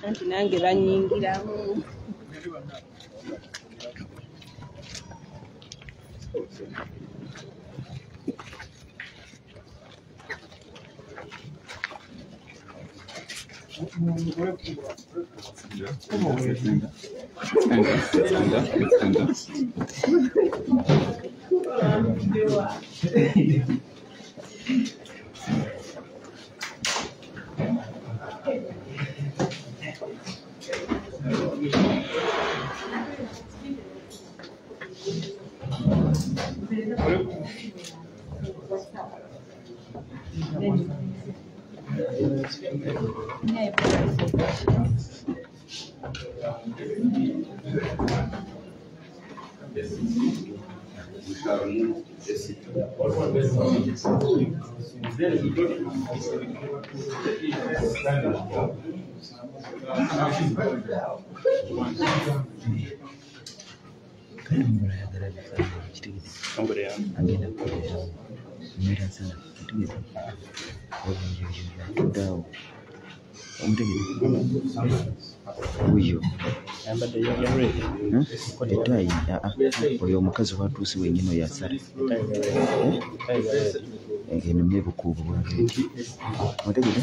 anti nange banyingiramu. Oyo mukazi watuusi wenyino yasala eno myebukuubu bwabeti otegere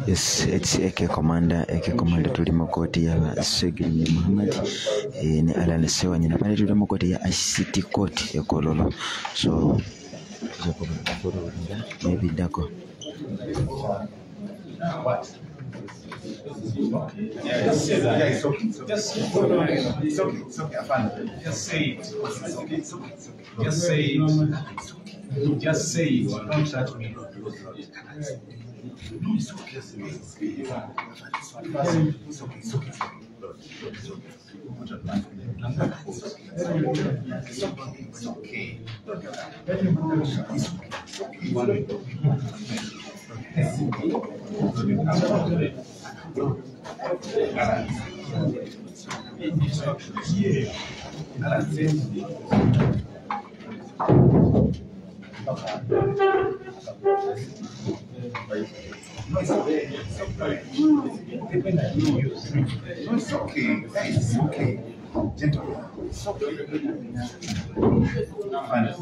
Yes, it's Kk Commander tuli mu kooti ya Ssegirinya Muhammad ne Alan Sewa nyina pale tuli mu kooti ya ICT court ya Kololo. So maybe dako Just say it. Don't touch me. No, it's okay. It's okay. Gentlemen, it's okay. Fine.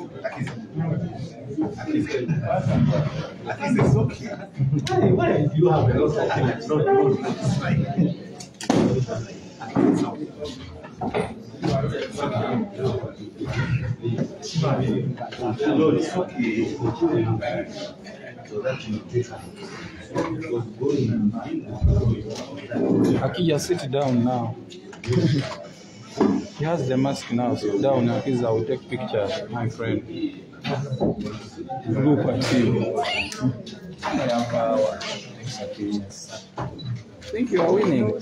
At least it's okay. Why do you have a lot of things? No, it's like. No, it's okay. So that you take Akija, sit down now. He has the mask now. Sit down, Akiza. I will take pictures, my friend. Look at you. I think you are winning.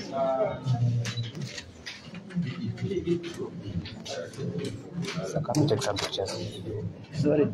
So can we take some pictures? Sorry.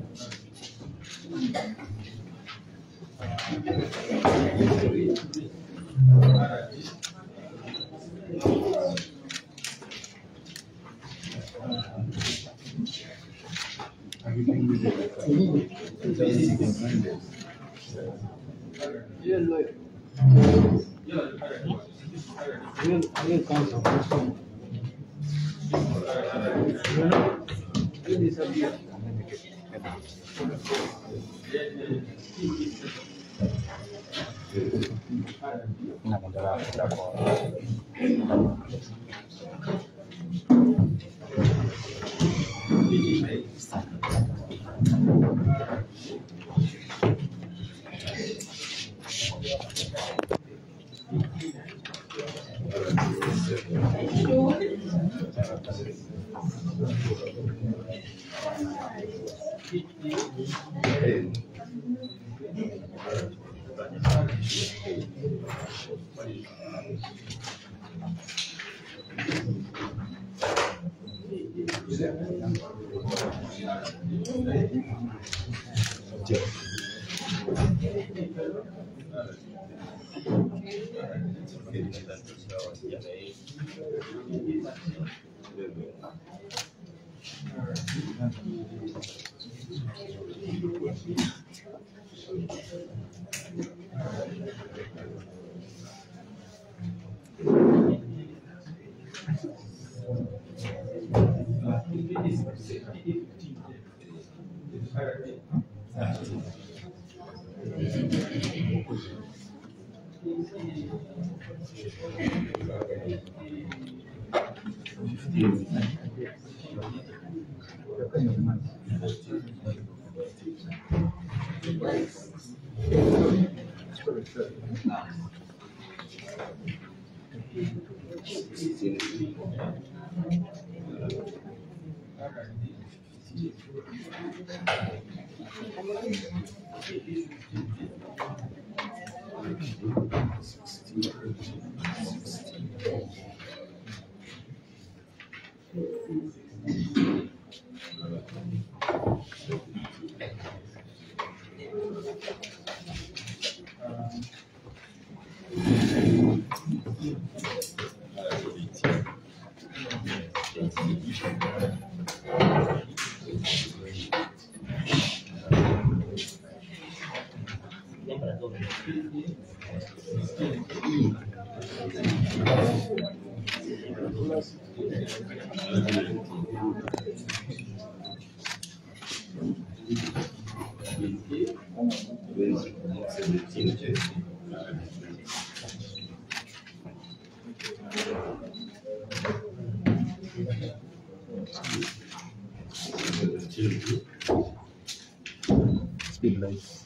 Speed lights.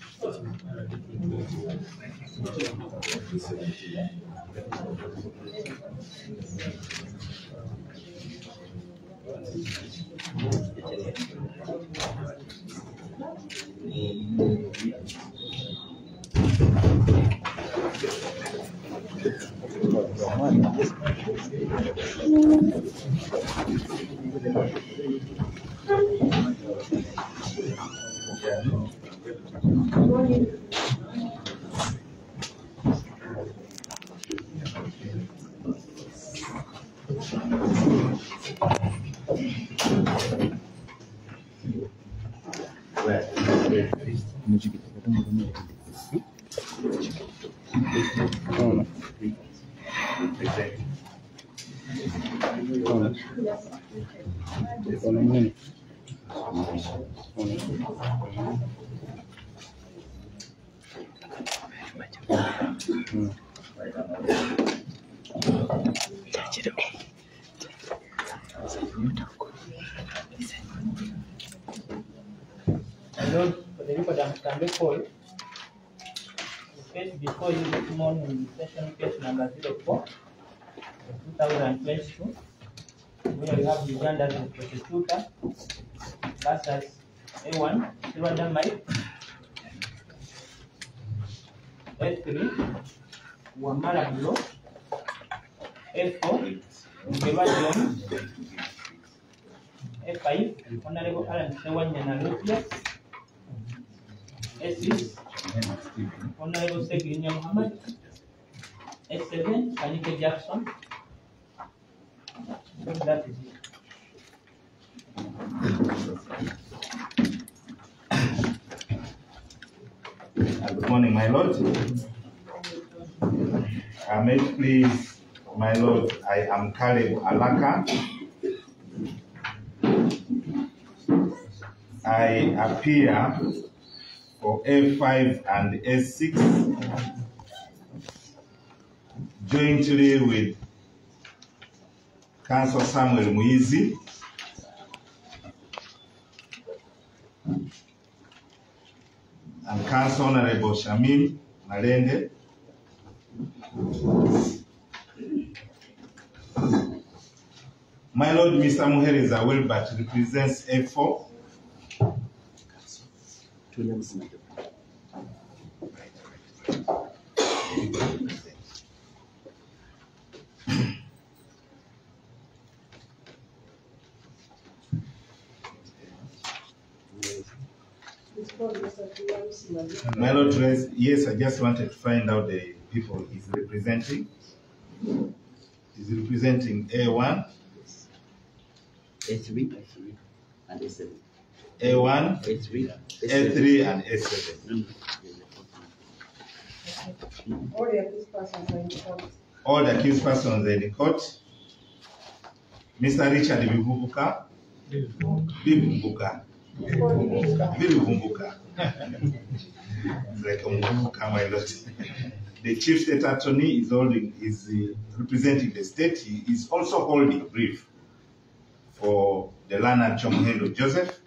Lord, for the record, can be called. The case before you this morning, session case number 04, 2022, where we have Uganda as the prosecutor versus A1, Rwanda Mike, A3, Wamala Blo, A4, Ngeba John, A5, Honorable Alan Ssegirinya Akoleddeyo, A6, Honorable Ssegirinya Muhammad, A7, Kk Jackson. That is it. Good morning, my lord. May it please, my lord, I am Caleb Alaka. I appear for A5 and A6 jointly with Council Samuel Muizi and Council Honorable Shamin Malende. My lord, Mr. Muhereza Wilbert represents A4. My lord, yes, I just wanted to find out the people he's representing. He's representing A1, A3 and A7. A1, A3, A3, and A7. All the accused persons are in court. All the accused persons are in court. Mr. Richard Bivumbuka. Like my lord. The chief state attorney is representing the state. He is also holding brief for the learned Chomuhendo Joseph.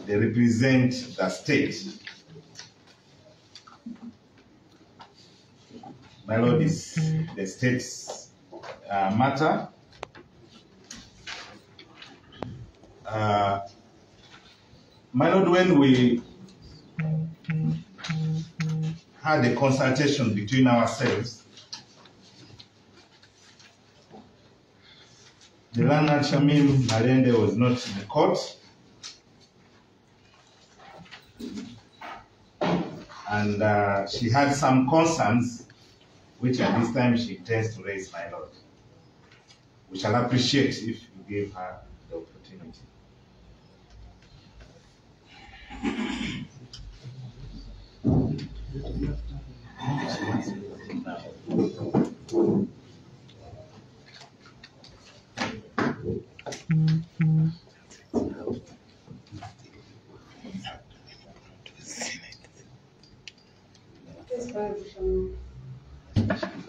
They represent the state. My lord, is the state's matter. My lord, when we had a consultation between ourselves, the learned Shamin Malende was not in the court, and she had some concerns, which at this time she intends to raise, my lord. We shall appreciate if you give her the opportunity.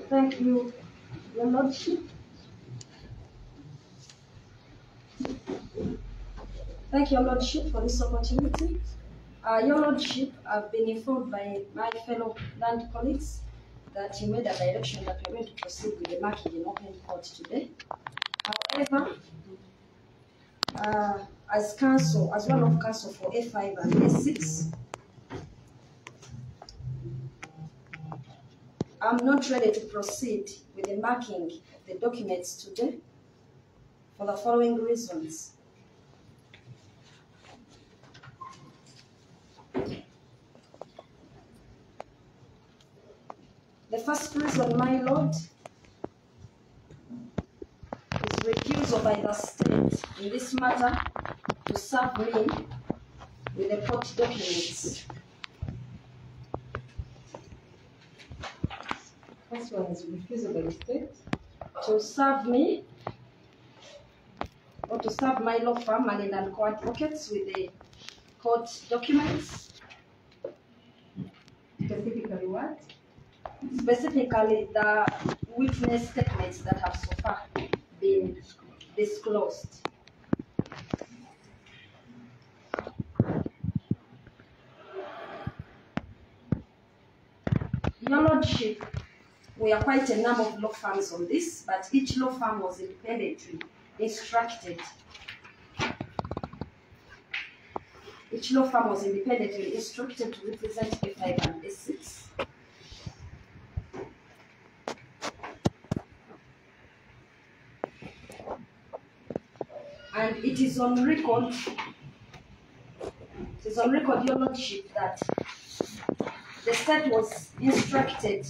Thank you, Your Lordship. Thank you, Your Lordship, for this opportunity. Your Lordship, I've been informed by my fellow land colleagues that you made a direction that we're going to proceed with the marking in open court today. However, as counsel, as one of counsel for A5 and A6, I'm not ready to proceed with the marking of the documents today for the following reasons. The first reason, my lord, is refusal by the state in this matter to serve me with the court documents. First one is refusal by the state to serve me or to serve my law firm and co-advocates with the court documents, specifically what? Specifically, the witness statements that have so far been disclosed. Your Lordship, we are quite a number of law firms on this, but each law firm was independently instructed. Each law firm was independently instructed to represent A5 and A6. And it is on record, Your Lordship, that the state was instructed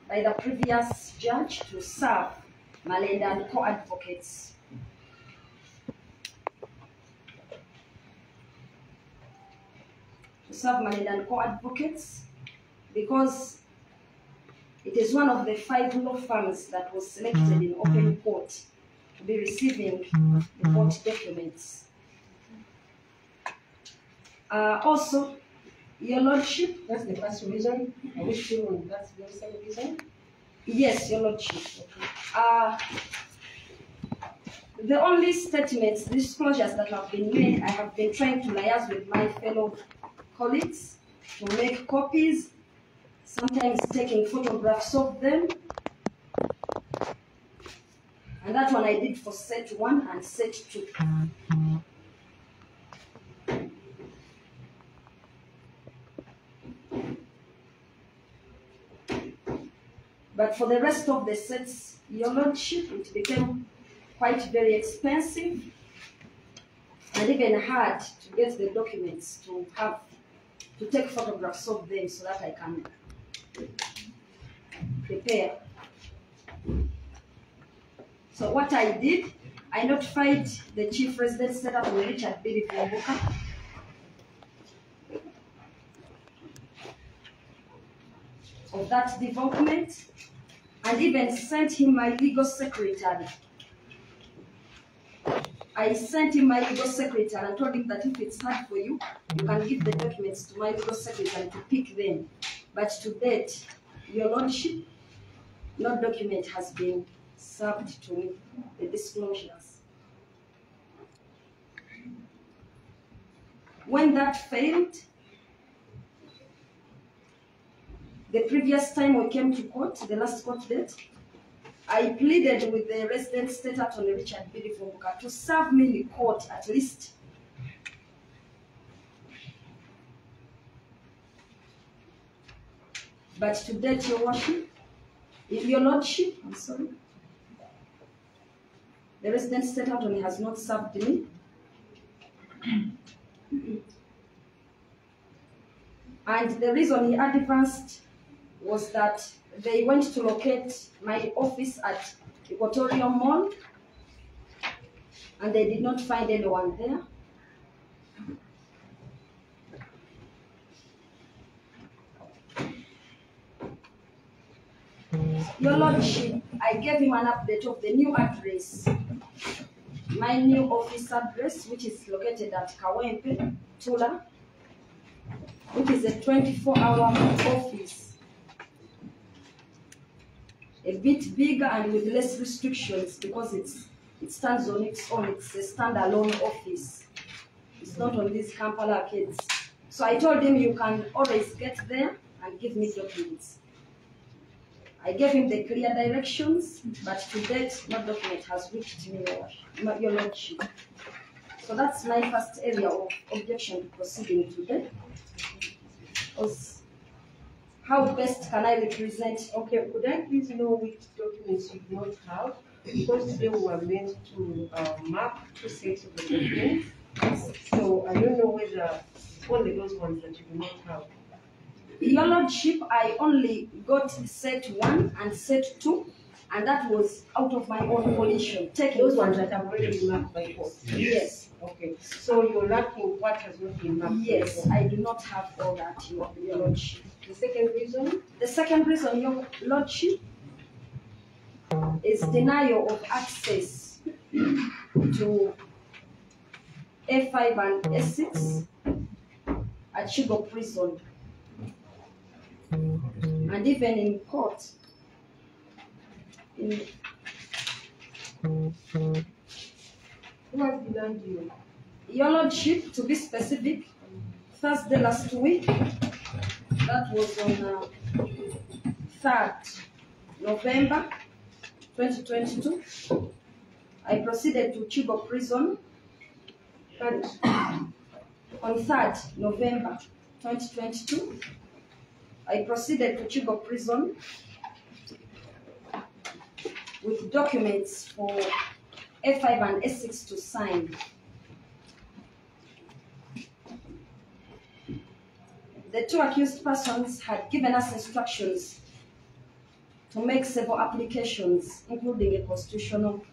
by the previous judge to serve Malenda and co-advocates. To serve Malenda and co-advocates because it is one of the 5 law firms that was selected in open court to be receiving the court documents. Also, Your Lordship. That's the first reason. Are we sure that's the second reason? Yes, Your Lordship. The only statements, disclosures that have been made, I have been trying to liaise with my fellow colleagues to make copies, sometimes taking photographs of them. And that one I did for set 1 and set 2. But for the rest of the sets, Your Lordship, it became quite very expensive and even hard to get the documents to take photographs of them so that I can prepare. So what I did, I notified the Chief Resident Secretary Richard B. Rifumbukka of that development, and even sent him my legal secretary. I sent him my legal secretary and told him that if it's hard for you, you can give the documents to my legal secretary to pick them. But to date, Your Lordship, no document has been served to me, the disclosures. When that failed, the previous time we came to court, the last court date, I pleaded with the resident state attorney Richard B. Rifumbukka to serve me in court at least. But to date, Your Lordship, I'm sorry, the resident state attorney has not served me. And the reason he advanced was that they went to locate my office at Equatorial Mall, and they did not find anyone there. Your Lordship, I gave him an update of the new address, my new office address, which is located at Kawempe, Tula, which is a 24-hour office. A bit bigger and with less restrictions because it stands on its own. It's a standalone office. It's not on these Kampala arcades. So I told him you can always get there and give me documents. I gave him the clear directions, but to date, no document has reached me, Your Lordship. So that's my first area of objection to proceeding today. How best can I represent? Okay, could I please know which documents you do not have? Because today we were meant to mark 2 sets of the documents. So I don't know whether only those ones that you do not have. Your Lordship, I only got set 1 and set 2, and that was out of my own volition. Take Those ones that have already been marked by court. Yes. Okay. So you're lacking what has not been marked. Yes, I do not have all that, Your Lordship. The second reason? The second reason, Your Lordship, is denial of access to A5 and A6 at Chigo Prison. and even in court. Who has denied you? Your Lordship, to be specific, Thursday last week, that was on 3rd November 2022, I proceeded to Chigo Prison. And on 3rd November 2022, I proceeded to Chigo Prison with documents for A5 and A6 to sign. The two accused persons had given us instructions to make several applications, including a constitutional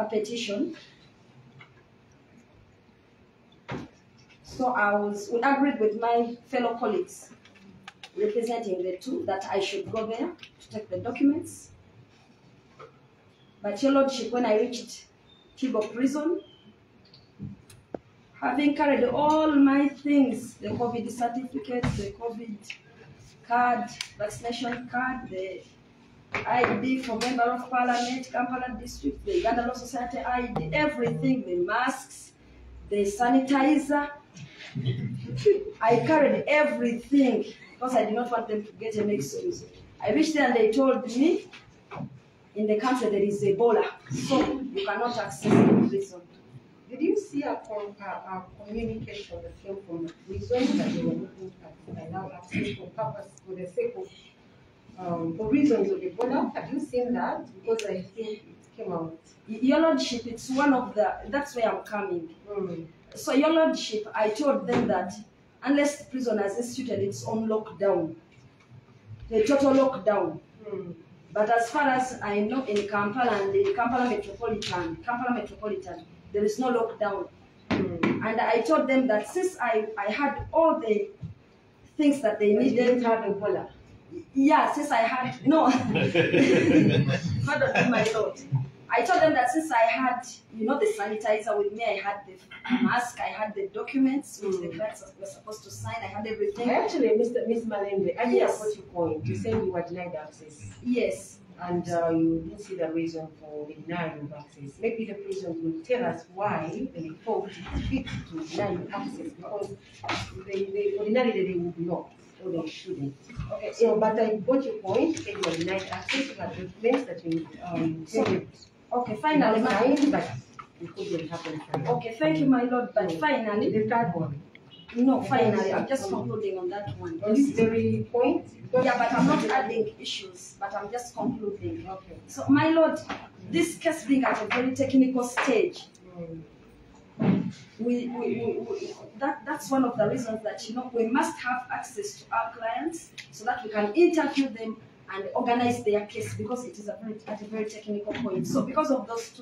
petition. So we agreed with my fellow colleagues representing the two that I should go there to take the documents. But Your Lordship, when I reached Chigo Prison, having carried all my things, the COVID certificate, the COVID card, vaccination card, the ID for Member of Parliament, Kampala District, the Uganda Law Society ID, everything, the masks, the sanitizer. I carried everything because I did not want them to get an excuse. I reached there and they told me, in the country there is Ebola, so you cannot access the prison. Did you see a communication that came from the prison that they were looking at allow access for the sake of for reasons of Ebola? Have you seen that? Because I think it came out. Your Lordship, it's one of the, that's where I'm coming. So Your Lordship, I told them that unless the prison has instituted its own lockdown, the total lockdown. But as far as I know, in Kampala and the Kampala Metropolitan, there is no lockdown. And I told them that since I had all the things that they needed. You didn't have Ebola? Yeah, since I had, no. Pardon my Lord. I told them that since I had, you know, the sanitizer with me, I had the mask, I had the documents which the clerks were supposed to sign, I had everything. Actually, Miss Malende, I yes. got your point. You said you were denied access. Yes. And you didn't see the reason for the denial of access. Maybe the prison will tell us why they thought it fit to deny you access, because they ordinarily they would not, or they shouldn't. Okay, so but I got your point. That you were denied access to the documents that you okay, finally, signed, but it couldn't happen. Okay, thank you, my Lord. But finally, the third one. No, finally, I'm just concluding on that one. On this very point? Yeah, but I'm not adding issues, but I'm just concluding. Okay. So, my Lord, this case being at a very technical stage, that's one of the reasons that, you know, we must have access to our clients so that we can interview them and organize their case, because it is at a very technical point. So, because of those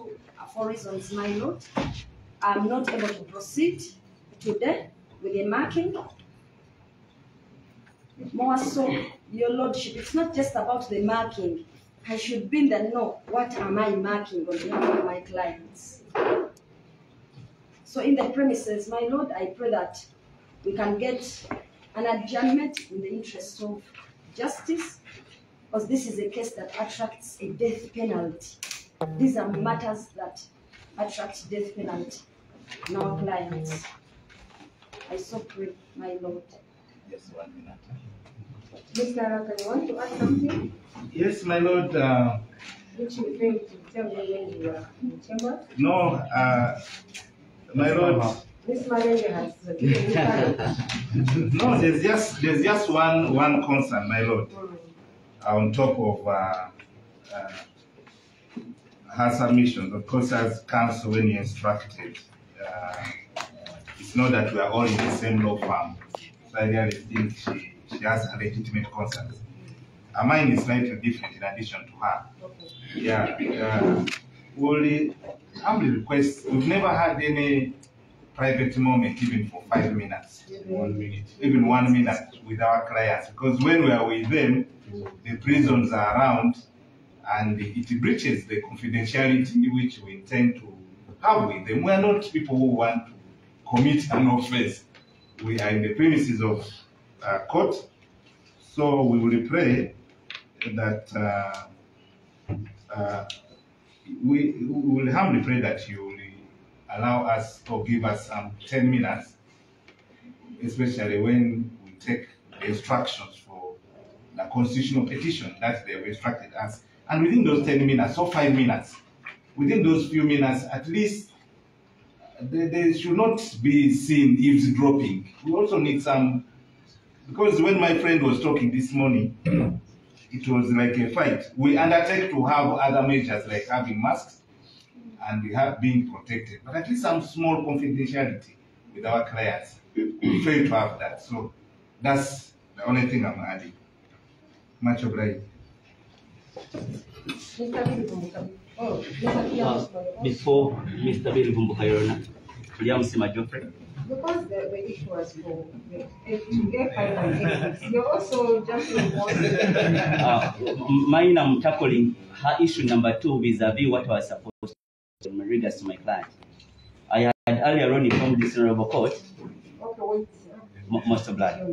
four reasons, my Lord, I'm not able to proceed today with the marking. More so, Your Lordship, it's not just about the marking. I should be in the know, what am I marking on behalf of my clients? So in the premises, my Lord, I pray that we can get an adjournment in the interest of justice, because this is a case that attracts a death penalty. These are matters that attract death penalty in our clients. I so pray, my Lord. Yes, 1 minute. Mr. Araka, you want to add something? Yes, my Lord. Which you failed to tell me when you were in chamber? No, my Lord. Miss Malende has given you No, there's just one concern, my Lord. On top of her submissions, of course, as counsel, when you instructed, it's not that we are all in the same law firm. So I really think she has a legitimate concerns. Mine is slightly different in addition to her. Okay. Yeah, only humbly request, we've never had any private moment even for 5 minutes. 1 minute. Even 1 minute with our clients. Because when we are with them, the prisons are around and it breaches the confidentiality which we intend to have with them. We are not people who want to commit an offense. We are in the premises of court, so we will pray that we will humbly pray that you will allow us or give us 10 minutes, especially when we take the instructions for the constitutional petition that they have instructed us. And within those 10 minutes or 5 minutes, within those few minutes, at least they should not be seen eavesdropping. We also need some, because when my friend was talking this morning, it was like a fight. We undertake to have other measures like having masks and we have being protected, but at least some small confidentiality with our clients. We fail to have that. So that's the only thing I'm adding. Much obliged. Before Mr. Bill Bumbukayona, William Geoffrey. Because the issue was for to get final evidence, you're also just Mine, I'm tackling her issue number 2 vis-a-vis what was supposed to in regards to my client. I had earlier on informed this honorable court. Okay, wait. Most obliged.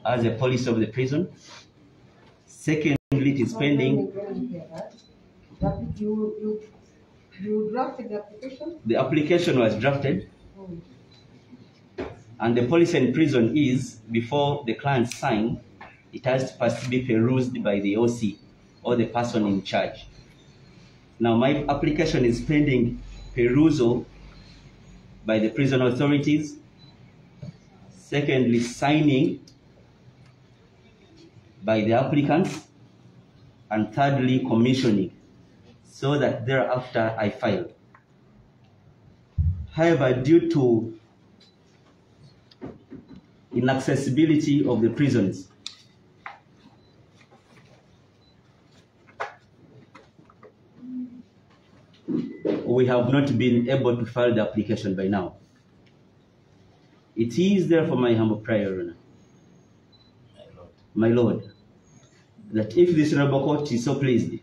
As a policy of the prison. Secondly, it is pending. You drafted the application? The application was drafted, and the policy in prison is, before the client sign, it has to first be perused by the OC or the person in charge. Now, my application is pending perusal by the prison authorities. Secondly, signing by the applicants, and thirdly, commissioning, so that thereafter I file. However, due to inaccessibility of the prisons, we have not been able to file the application by now. It is therefore my humble prayer, my Lord, that if this honorable court is so pleased,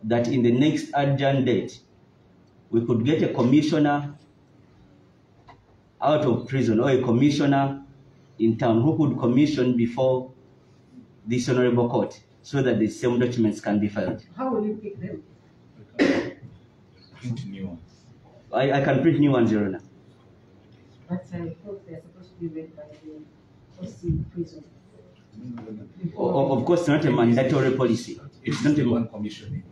that in the next adjourned date, we could get a commissioner out of prison or a commissioner in town who could commission before this honorable court so that the same documents can be filed. How will you pick them? Print new ones. I can print new ones, Your Honor. But I thought they're supposed to be read by the OC prison. Of course, not a mandatory policy. It's not a one commissioning.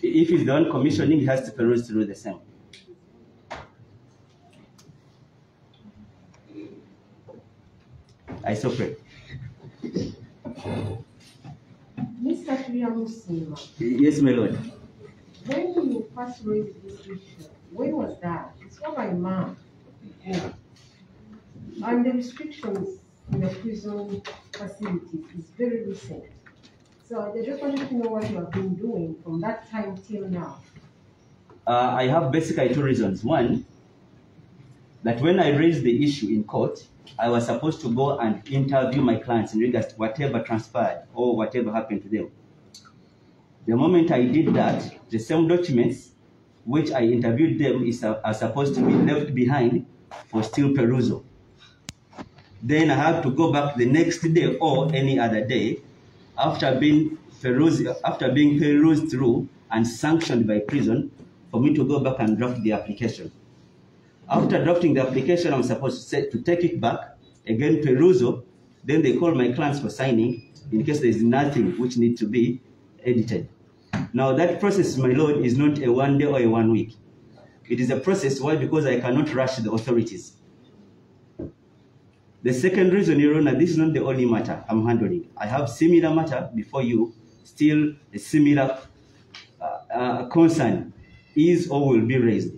If it's the one commissioning, he has to peruse through the same. I so pray. Mr. Tuyamusima, Yes, my Lord. when you first raised this issue, when was that? It's over a month before. And the restrictions in the prison facilities is very recent. So I just wanted to know what you have been doing from that time till now. I have basically 2 reasons. One, that when I raised the issue in court, I was supposed to go and interview my clients in regards to whatever transpired or whatever happened to them. The moment I did that, the same documents which I interviewed them are supposed to be left behind for still perusal. Then I have to go back the next day or any other day after being perused through and sanctioned by prison for me to go back and draft the application. After drafting the application, I'm supposed to take it back, again perusal, then they call my clients for signing in case there is nothing which needs to be edited. Now that process, my Lord, is not a 1 day or a 1 week. It is a process. Why? Because I cannot rush the authorities. The second reason, Your Honor, this is not the only matter I'm handling. I have similar matter before you, still a similar concern is or will be raised.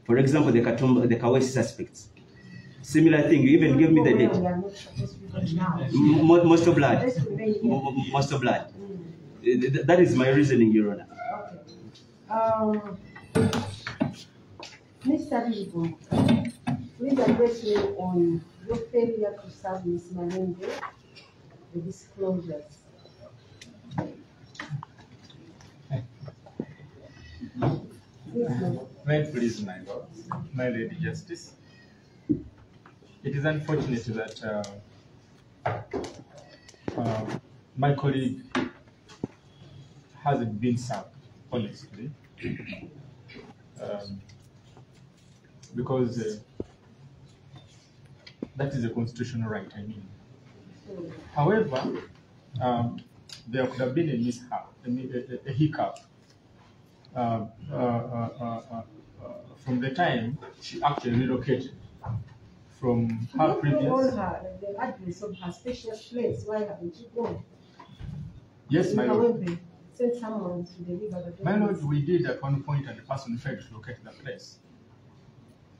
For example, the Kkooti suspects. Similar thing, you even give me the date. Most of blood. Most of blood. That is my reasoning, Your Honor. Okay. Mr. Rigo, please address me on your failure to serve Ms. Malenge the disclosures. May it please my Lord, my Lady Justice. It is unfortunate that my colleague hasn't been served, honestly, because that is a constitutional right, I mean. However, there could have been a mishap, a hiccup from the time she actually relocated from her previous. All her, the address of her special place. Why haven't you gone? Yes, my Lord. Send someone to deliver the My Lord, we did at one point, and the person failed to locate the place.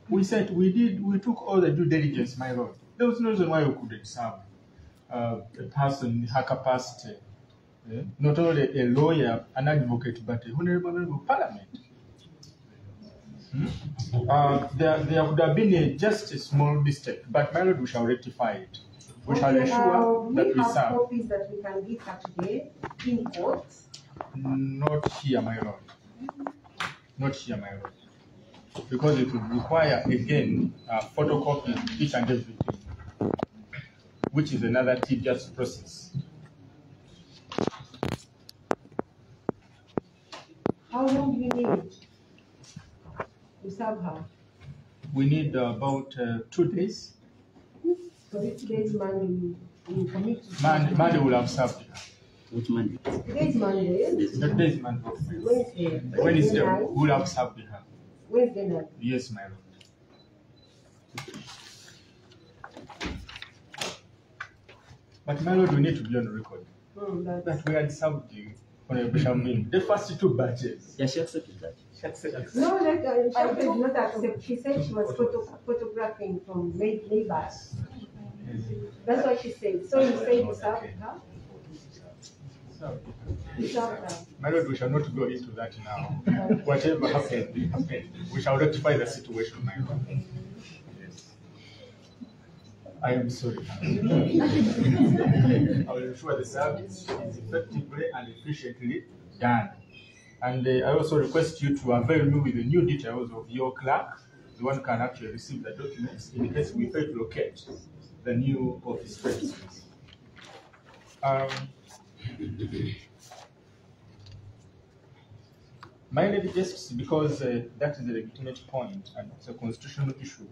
We said we took all the due diligence, my Lord. There was no reason why we couldn't serve a person in her capacity, not only a lawyer, an advocate, but a honorable member of parliament. There would have been just a small mistake, but my Lord, we shall rectify it. We shall ensure that we have serve. Copies that we can give her today in court. Not here, my Lord. Not here, my Lord. Because it would require, again, photocopy each and everything, which is another tedious process. How long do you need to serve her? We need about 2 days. So this today's Monday, you commit to Monday will have served her. Which Monday? Today's Monday. Today's Monday. Wednesday. Wednesday will have served her. Wednesday night. Yes, my Lord. But my Lord, we need to be on record that we had served you on a Bishamin. The first 2 batches. Yeah, she accepted that. She accepted. No, she did not accept. She said she was photographing from neighbors. That's what she said. So you say you served her? You served her. My Lord, we shall not go into that now. Whatever happened, happened. We shall rectify the situation, my Lord. Yes. I am sorry. I will ensure the service is effectively and efficiently done. And I also request you to avail me with the new details of your clerk. The one can actually receive the documents in case we fail to locate the new office premises. My Lady Justice, because that is a legitimate point and it's a constitutional issue,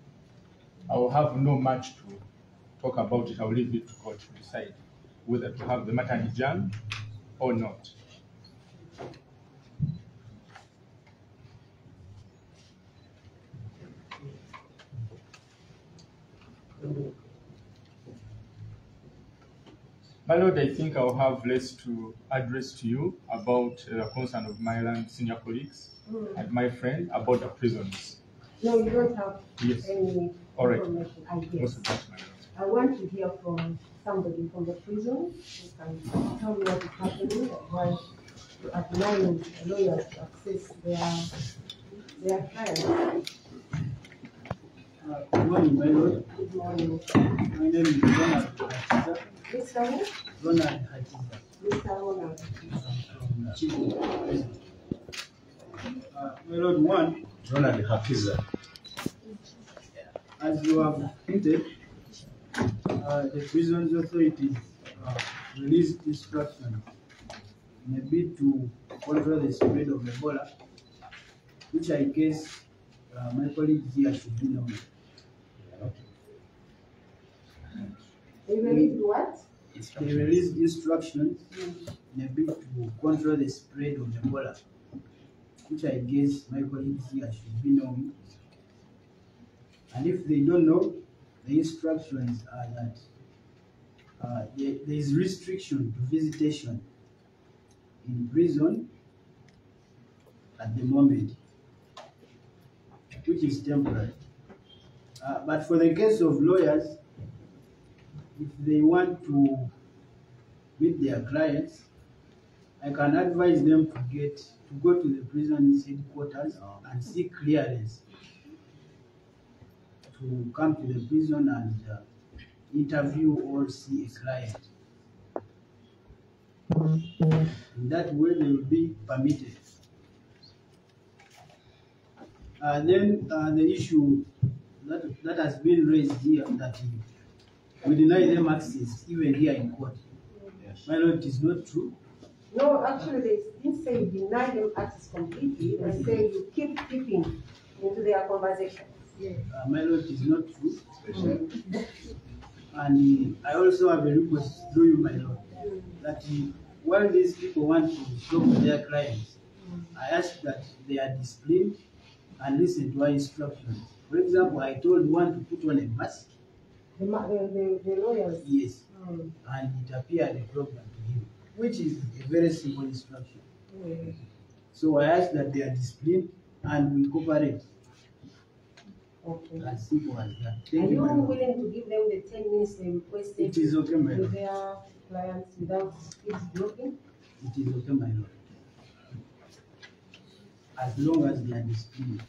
I will have no much to talk about it. I will leave it to court to decide whether to have the matter adjourned or not. My Lord, I think I'll have less to address to you about the concern of my senior colleagues and my friend about the prisons. No, you don't have any information, I guess. I want to hear from somebody from the prison who can tell me what is happening and why you are denying lawyers to access their clients. Good morning, my Lord. Good morning. My name is Ronald Akatiisa. Mr. who? Ronald Akatiisa. Mr. Ronald. Chief President. My Lord, one, Ronald Akatiisa. As you have hinted, the prisons authorities released instructions in a bid to control the spread of Ebola, which I guess my colleagues here should be known. They released what? They released instructions in a bid to control the spread of Ebola, which I guess my colleagues here should be known. And if they don't know, the instructions are that there is restriction to visitation in prison at the moment, which is temporary. But for the case of lawyers, if they want to meet their clients, I can advise them to go to the prison's headquarters and seek clearance to come to the prison and interview or see a client. In that way, they will be permitted. Then the issue that has been raised here, that we deny them access even here in court. Yes. My lord, it is not true. No, actually, they didn't say you deny them access completely. They say you keep peeping into their conversations. My lord, it is not true. And I also have a request through you, my lord, that while these people want to talk to their clients, I ask that they are disciplined and listen to our instructions. For example, I told one to put on a mask. The lawyers? Yes. And it appeared a problem to him, which is a very simple instruction. So I ask that they are disciplined and we cooperate. Okay. As simple as that. Are you willing to give them the 10 minutes they requested? It is okay, my to lord. their clients without it blocking? It is okay, my lord. As long as they are disciplined.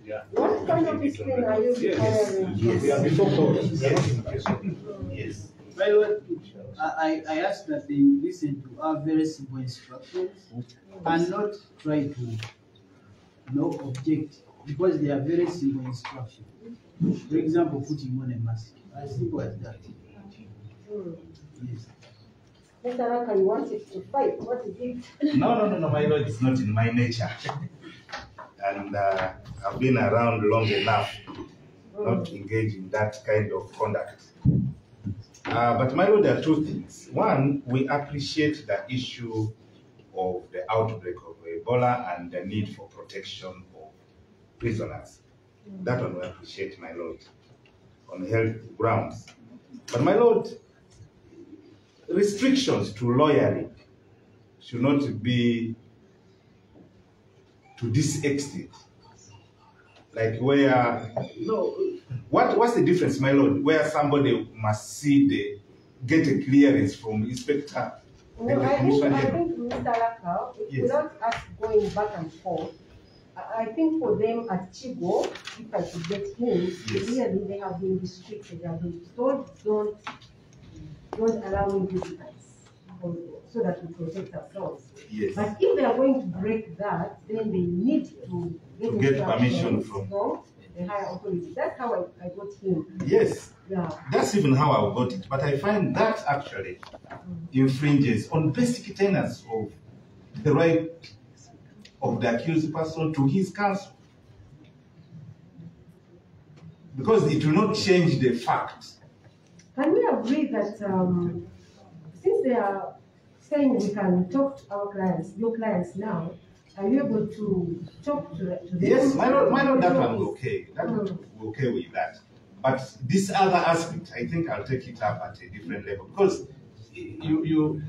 Yeah. What kind of discipline are you requiring? Yes. My lord, I ask that they listen to our very simple instructions and not try to object, because they are very simple instructions. For example, putting on a mask. As simple as that. Yes. Mr. Raka, you wanted to fight. What is it? No, my lord, it's not in my nature. And I've been around long enough not to engage in that kind of conduct. But my lord, there are two things. One, we appreciate the issue of the outbreak of Ebola and the need for protection of prisoners. That one we appreciate, my lord, on health grounds. But my lord, restrictions to lawyering should not be to this extent. Like where, what's the difference, my lord, where somebody must get a clearance from inspector? No, I think Mr. Raka, without us going back and forth, I think for them at Chigo, if I could get him, clearly they have been restricted. They have been told, don't allow in visitors, so that we protect ourselves. Yes. But if they are going to break that, then they need to get permission from the higher authority. That's how I got him. Yes. Yeah. That's even how I got it. But I find that actually infringes on basic tenets of the right of the accused person to his counsel. Because it will not change the fact. Can we agree that since they are saying we can talk to our clients, your clients now, are you able to talk to them? Yes, my lord, that one okay. We're okay with that. But this other aspect, I think I'll take it up at a different level. Because you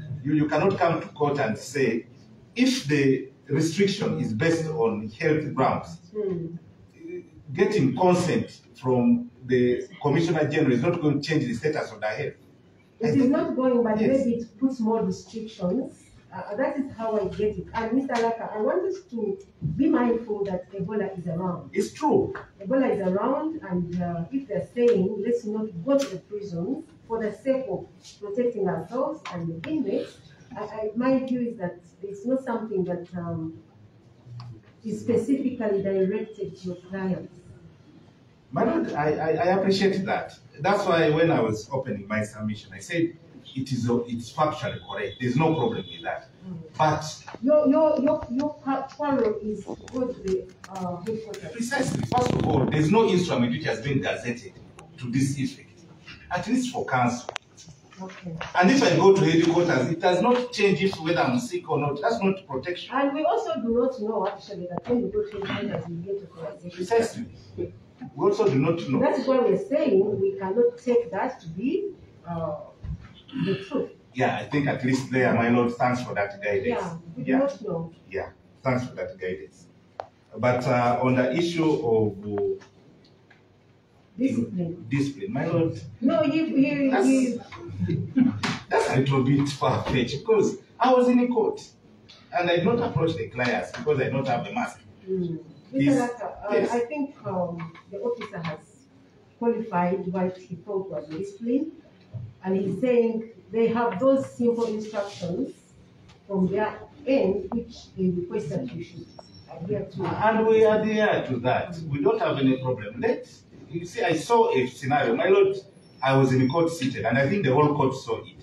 cannot come to court and say, if the restriction is based on health grounds, getting consent from the Commissioner General is not going to change the status of the health. It is not going, but maybe it puts more restrictions. That is how I get it. And Mr. Laka, I want us to be mindful that Ebola is around. It's true. Ebola is around, and if they're saying, let's not go to the prisons for the sake of protecting ourselves and the inmates, my view is that it's not something that is specifically directed to your clients. My lord, I appreciate that. That's why when I was opening my submission, I said it's factually correct. There's no problem with that. But your quarrel is go to the headquarters. Precisely. First of all, there's no instrument which has been gazetted to this effect, at least for counsel. Okay. And if I go to headquarters, it does not change if whether I'm sick or not. That's not protection. And we also do not know actually that when we go to headquarters, we get authorization. Precisely. We also do not know. That's why we're saying we cannot take that to be the truth. Yeah, I think at least there, my lord, thanks for that guidance. Yeah, we do not know. Yeah, thanks for that guidance. But on the issue of discipline, my lord. No, that's a little bit far-fetched because I was in a court and I did not approach the clients because I don't have a mask. Mr. Raka, I think the officer has qualified what he thought was discipline. And he's saying they have those simple instructions from their end, which they request that you should adhere to. And we adhere to that. We don't have any problem. You see, I saw a scenario. My lord, I was in the court seated, and I think the whole court saw it.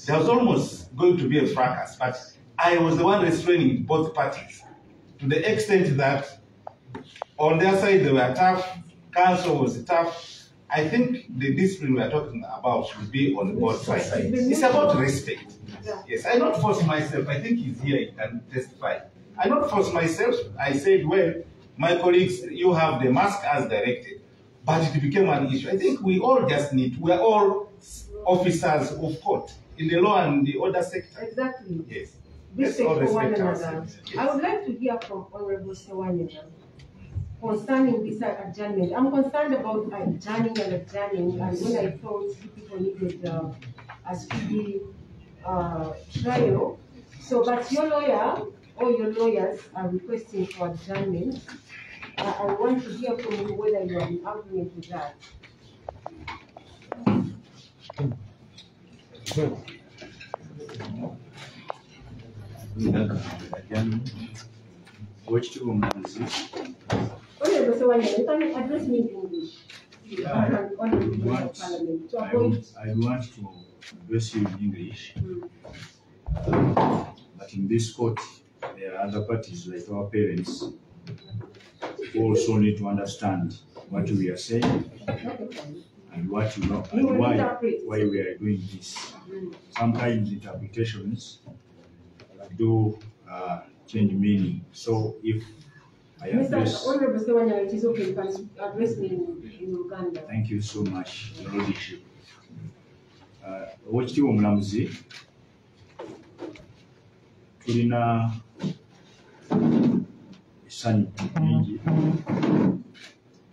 There was almost going to be a fracas, but I was the one restraining both parties to the extent that on their side they were tough, counsel was tough. I think the discipline we are talking about should be on both sides. It's about respect. Yes, I not force myself. I think he's here, he can testify. I not force myself. I said, well, my colleagues, you have the mask as directed. But it became an issue. I think we all just need, we are all officers of court in the law and the order sector. Exactly. Yes. Respect for one another. Yes. I would like to hear from Honorable Ssegirinya concerning this adjournment. I'm concerned about adjourning, and when I thought people needed a speedy trial. So, but your lawyer, or your lawyers are requesting for adjournment. I want to hear from you whether you are in agreement with that. Honorable Ssegirinya, you can address me in English. I want to address you in English. But in this court, there are other parties like our parents who also need to understand what we are saying and what you know and why we are doing this. Sometimes interpretations do change meaning. So if I address... Mr. Honorable Ssegirinya, it is okay, you can address me in Uganda. Thank you so much, Your Lordship. Oweekitiibwa omulamuzi, tulina essanyu lingi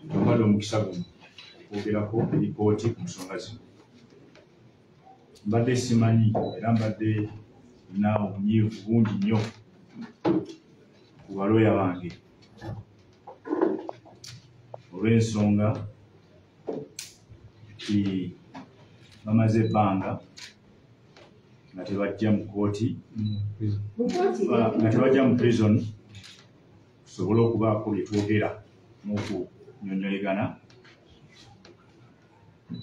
twambala omukisa guno okwogerako eripooti ku nsonga zino. Mbadde simanyi era mbadde nina obunyiivu bungi nnyo ku balooya bange olw'ensonga nti bamaze ebbanga nga tebajja mu kooti, nga tebajja mu prison tusobole okubaako bye twogera n'okunyonyolegana,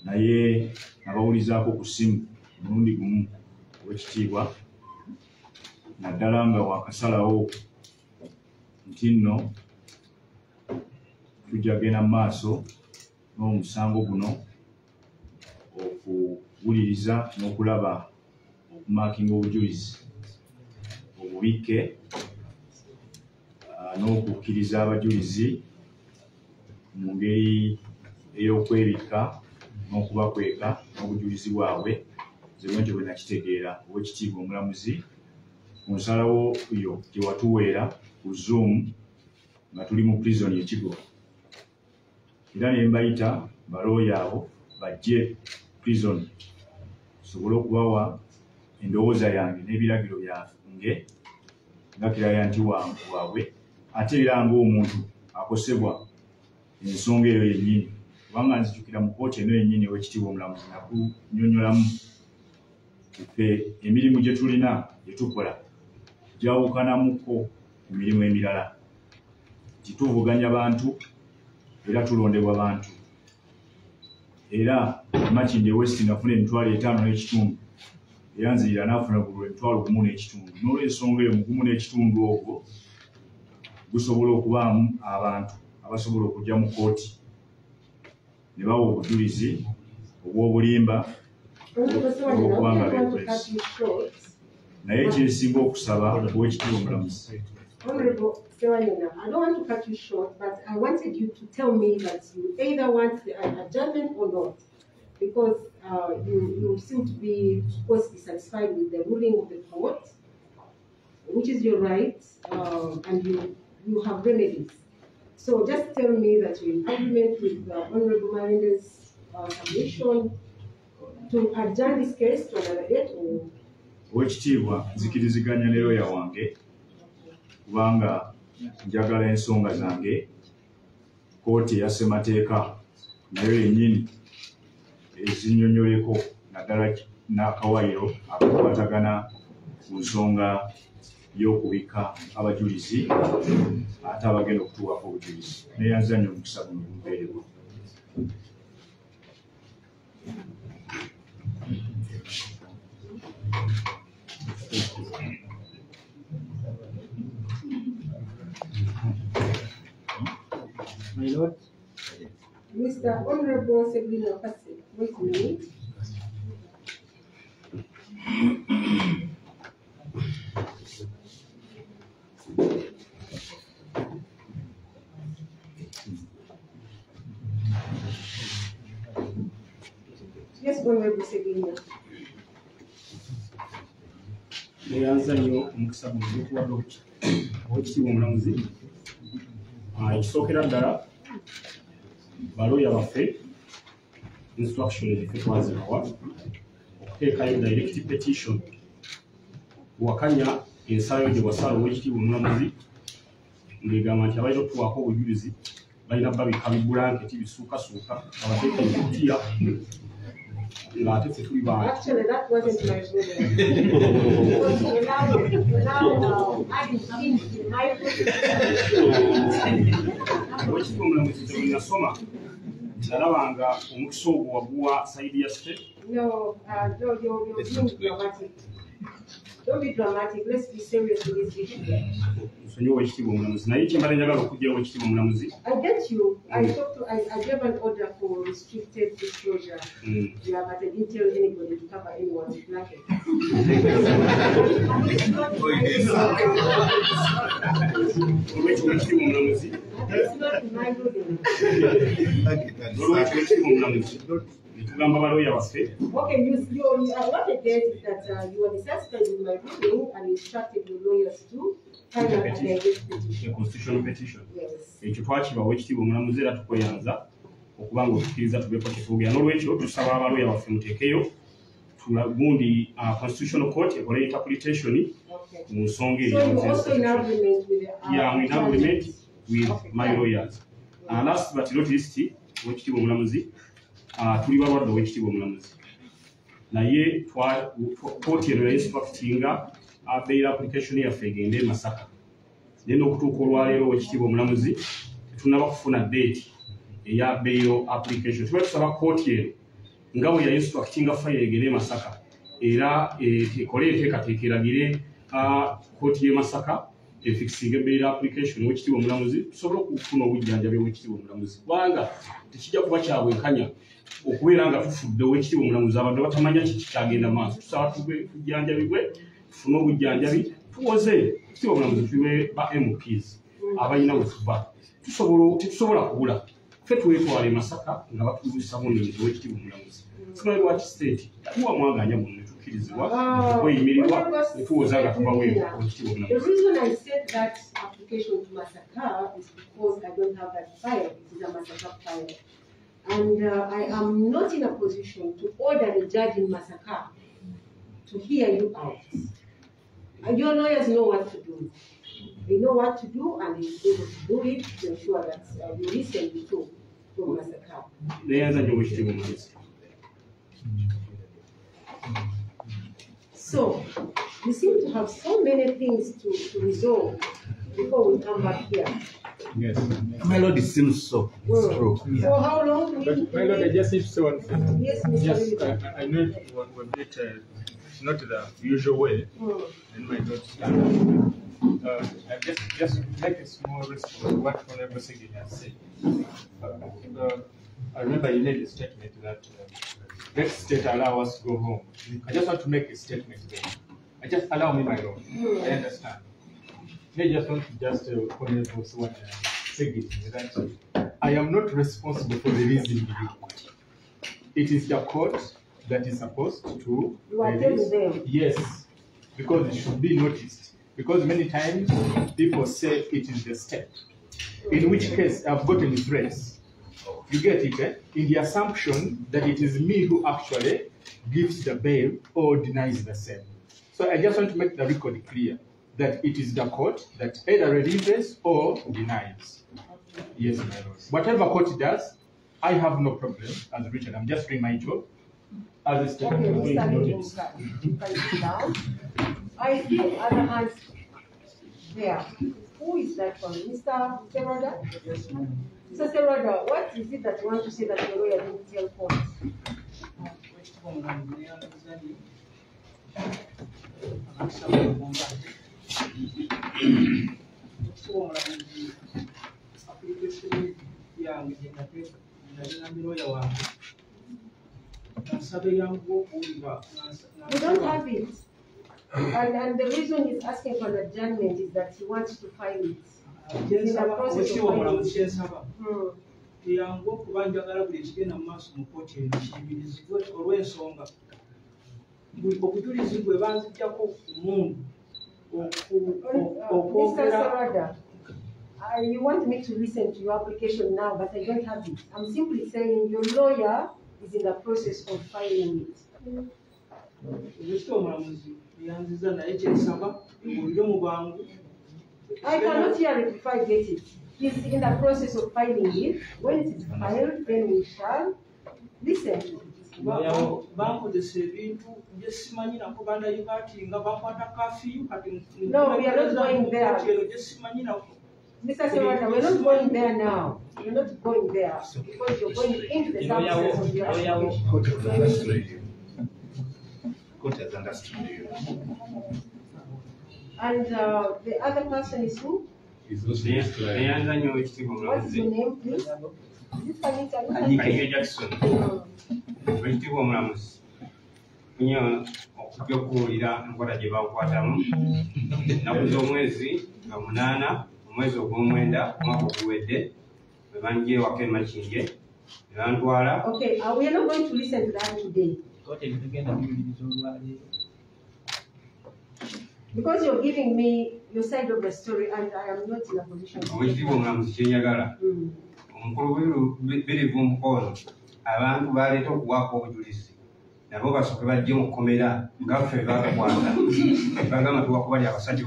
naye nabawulizaako ku ssimu omulundi gumu ow'ekitiibwa naddala nga wakasalawo nti nno tujja genda mu maaso n'omusango guno okuwuliriza n'okulaba okumakinga obujulizi obubikke n'okukkiriza abajulizi mu ngeri ey'okwebikka n'okubakweka n'obujulizi bwabwe. Nze bwentyo bwe nakitegeera ow'ekitiibwa omulamuzi ku nsalawo yo gye watuweera ku Zoom nga tuli mu prison ekigo, era ne mbayita balooya abo bajje prison tusobole okubawa endowooza yange n'ebiragiro byange nga kiraya nti waabwe, ate era ng'omuntu akosebwa ensonga eyo yennyini, kubanga nzijukira mu kooti eno yennyini ow'ekitiibwa omulamuzi nakunyonyolamu ffe emirimu gye tulina gye tukola gyawukanamuko ku mirimu emirala, tituvuganya bantu era tulondebwa bantu. Era Makindye West nafuna emitwalo 5.5 era nzirira n'afuna bululu emitwalo 1.5. N'olw'ensonga eyo mu 1.5 ogwo gusobola okubaamu abantu abasobola okujja mu kooti ne bawa obujulizi obw'obulimba obw'okubanga beekwezi. Naye kyensinga okusaba ow'ekitiibwa omulamuzi. Honorable Ssegirinya, I don't want to cut you short, but I wanted you to tell me that you either want an adjournment or not, because you seem to be, of course, dissatisfied with the ruling of the court, which is your right, and you have remedies. So just tell me that you're in agreement with Honorable Mayende's submission to adjourn this case to another date, or... Ow'ekitiibwa nzikiriziganya ne lawyer wange kubanga njagala ensonga zange kooti ya ssemateeka nayo yennyini ezinnyonnyoleko naddala n'akawaayiro akakwatagana ku nsonga y'okubika abajulizi ate abagenda okutuwako obujulizi neyanza nnyo omukisa guno gumpeererwa. My Lord, Mr. Honorable Ssegirinya Akoleddeyo, wait a minute. Yes, Honorable Ssegirinya. Neyanza nnyo omukisa guno gw'okuwadde oweekitiibwa omulamuzi. Ekisookera ddala balooya baffe instruction eziffe twazibawa okuteekayo direct petition wakanya ensalayo gye wasala oweekitiibwa omulamuzi ng'egamba nti abalina okutuwaako obujulizi balina babika bibulanketi bisuukasuuka abateeka ekutiya ng'ate ffe tuli bantu. Actually, that wasn't my problem. Oweekitiibwa omulamuzi bwe nasoma nalabanga omukisa ogwo waguwa sayidi ya state. No, you're being dramatic. Don't be dramatic. Let's be serious with this issue. Nsonyiwa oweekitiibwa omulamuzi naye kyembadde njagala okuggyawo oweekitiibwa omulamuzi. I get you. I gave an order for restricted disclosure. Yeah, but I didn't tell anybody to cover anyone's blanket. Oweekitiibwa omulamuzi. That's not my ruling. Oweekitiibwa omulamuzi. Tugamba balooya baffe. Okay, what I did is that you were dissatisfied with my ruling and instructed your lawyers to file a direct petition. A constitutional petition. Yes. Ekyo twakibawa oweekitiibwa omulamuzi era tukweyanza okuba ng'otukkiriza tubeeko kye twogera. N'olwekyo tusaba abalooya baffe muteekeyo gundi constitutional court ekole interpretation mu nsonga eyo. So you're also in agreement with the Yeah, I'm in agreement with my lawyers. Last but not least, oweekitiibwa omulamuzi tuli balwadde oweekitiibwa omulamuzi naye kooti eno yainstructinga bail application yaffe egende e Masaka naye n'okutuuka olwaleero oweekitiibwa omulamuzi tetunnaba kufuna date eya bail application. Tuba tusaba kooti eno nga bwe yainstructinga fayiro egende e Masaka era ekole enteekateeka eragire kooti y'e Masaka efikisinga bail application oweekitiibwa omulamuzi tusobole okufuna obujjanjabi oweekitiibwa omulamuzi kubanga tekijja kuba kya bwenkanya okubeera nga tufudde oweekitiibwa omulamuzi abantu batamanya kiki kyagenda maaso. Tusaba tujjanjabibwe tufune obujjanjabi tuwoze oweekitiibwa omulamuzi tube ba MPs abalina we tuva tetusobola kubula ffe twetwala e Masaka nga batubuusa buninzi oweekitiibwa omulamuzi. Simanyi lwaki state tuwa mwaganya muno ne tukkirizibwa okweyimirirwa ne tuwoza nga tubaweewo oweekitiibwa omulamuzi. The reason I said that application to Masaka is because I don't have that file. It is a Masaka file. And I am not in a position to order the judge in Masaka to hear you out. And your lawyers know what to do. They know what to do and they're able to do it to ensure that you listen to Masaka. So, we seem to have so many things to resolve before we come back here. Yes. My Lord, it seems so. Well, True. for how long? My Lord, I just need to say one thing. Yes, Mr. Yes, William. I know we're a bit, it's not the usual way, and my Lord stand. I just make a small response to what Honorable Ssegirinya said. I remember you made a statement that let state allow us to go home. I just want to make a statement there. Just allow me, my Lord. I understand. I just want to Honorable Ssegirinya that I am not responsible for releasing you. It is the court that is supposed to release. Yes, because it should be noticed. Because many times people say it is the state. In which case I've gotten threats. You get it, eh? In the assumption that it is me who actually gives the bail or denies the same. So I just want to make the record clear that it is the court that either releases or denies. Yes, my Lord. Whatever court does, I have no problem as Richard. I'm just doing my job as a state. Okay, Mr. Williams, you can sit down. I see other hands there. Who is that one? Mr. Seroda? Yes, ma'am. Mr. Seroda, what is it that you want to say that your lawyer didn't tell court? We don't have it. And the reason he's asking for an adjournment is that he wants to file it. He's in the process of filing it. yangu okuba njagala buli ekigenda mu maaso mu kkooti eno kiyigirizibwe olw'ensonga buli obujulizi bwe banzijjako omuntu Mr. Sarada, you want me to listen to your application now, but I don't have it. I'm simply saying your lawyer is in the process of filing it. yanziza naye kyensaba buulire mu bwangu. I cannot hear it if I get it. He's in the process of filing it. When it is filed, then we shall listen to it. Bankozesa ebintu bye simanyi nako bandayibatinga bakwata kafiyu kati. No, we are not going there. Gye simanyi nako. Mr. Serrata, we're not going there now. We're not going there because you're going into the substance of your application. Court has understood you. And the other person is who? What's your name, please? Is this Anita Jackson. Ekitiibwa omulamuzi nnyo okujja okuwulira enkola gye bakwatamu ennaku z'omwezi nga 8 omwezi ogw'omwenda omwaka oguwedde bwe banjira ewaka emakindye ne bantwala. Okay, we are not going to listen to that today. Because you're giving me your side of the story and I am not in a position to. Ekitiibwa omulamuzi kye njagala omukulu birivu mukono abantu baleeta okuwaako obujulizi nabo basooke bajje mu kkomera nga ffe bagakwata bagamba tuwakubali abasajja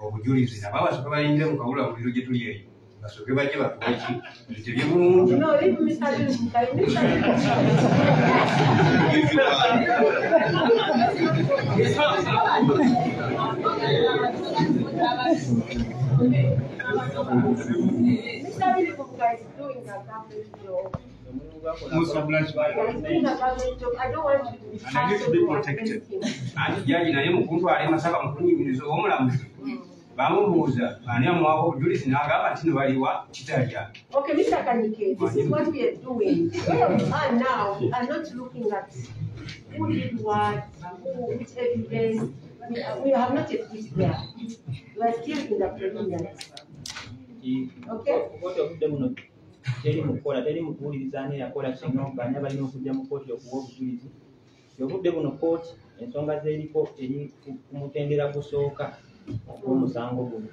obujulizi nabo basooke bayingire mu kabula muliro gye tuli eyo basooke bajje batuwaki tebye bulungi. No, leave Mr. Doing a government job. I don't want you to be and I need to be protected. Anti jaji naye mukuntwala emasaka mukunyumiriza omulamuzi bamubuuza ani amuwaako obujulizi n'agamba nti ne baliwa kitalya. Okay, Mr. Kanike, this is what we are doing. Where we are now, we are not looking at who did what, which evidence. We have not yet reached there. We are still in the preliminaries. Okay? Teri mukola teri mukuwulirizaani yakola kino banya balina okujja mu kooti okuwa obujulizi obudde buno kooti ensonga z'eriko eri kumutendera kusooka ogw'omusango guno.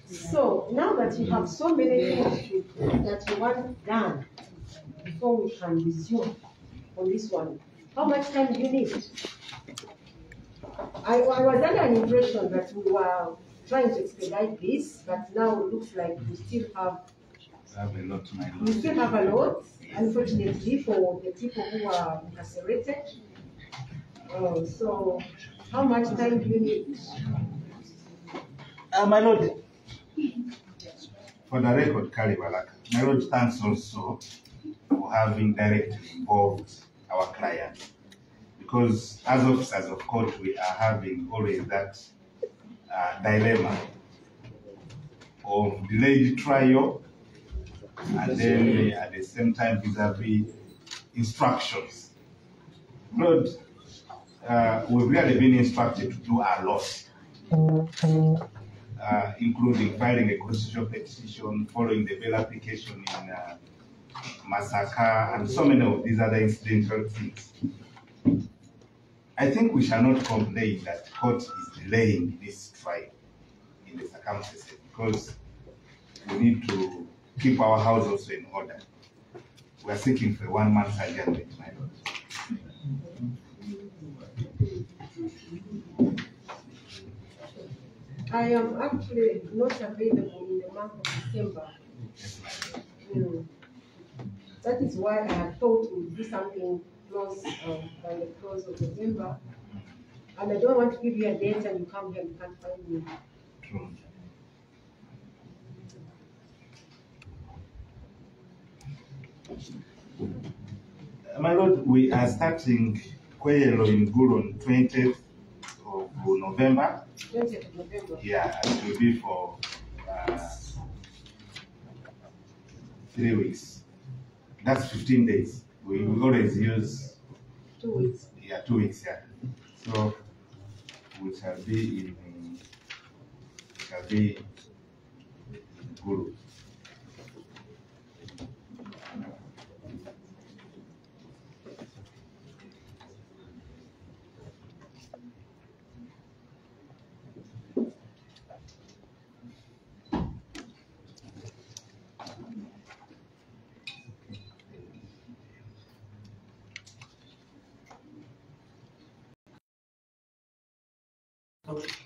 So now that you have so many things that you want done before we can resume on this one, how much time do you need? I was under an impression that we were trying to expedite this, but now it looks like we still have I have a lot to my we still have a lot, unfortunately, for the people who are incarcerated. So how much time do you need? My Lord, for the record, Kali Balaka, my Lord thanks also for having directly involved our client. Because as officers of court, we are having always that dilemma of delayed trial and then at the same time vis-a-vis instructions. Lord, we've really been instructed to do a lot, including filing a constitutional petition, following the bail application in Masaka, and so many of these other incidental things. I think we shall not complain that court is delaying this trial in the circumstances because we need to keep our house also in order. We are seeking for 1 month adjournment, my Lord. I am actually not available in the month of December. That is why I had thought we'll do something close by the close of November. And I don't want to give you a date and you come here and you can't find me. True. My Lord, we are starting Kweyelo in Gulu on 20th of November. 20th of November? Yeah, it will be for 3 weeks. That's 15 days. We always use 2 weeks. Yeah, 2 weeks, yeah. So we shall be in Gulu.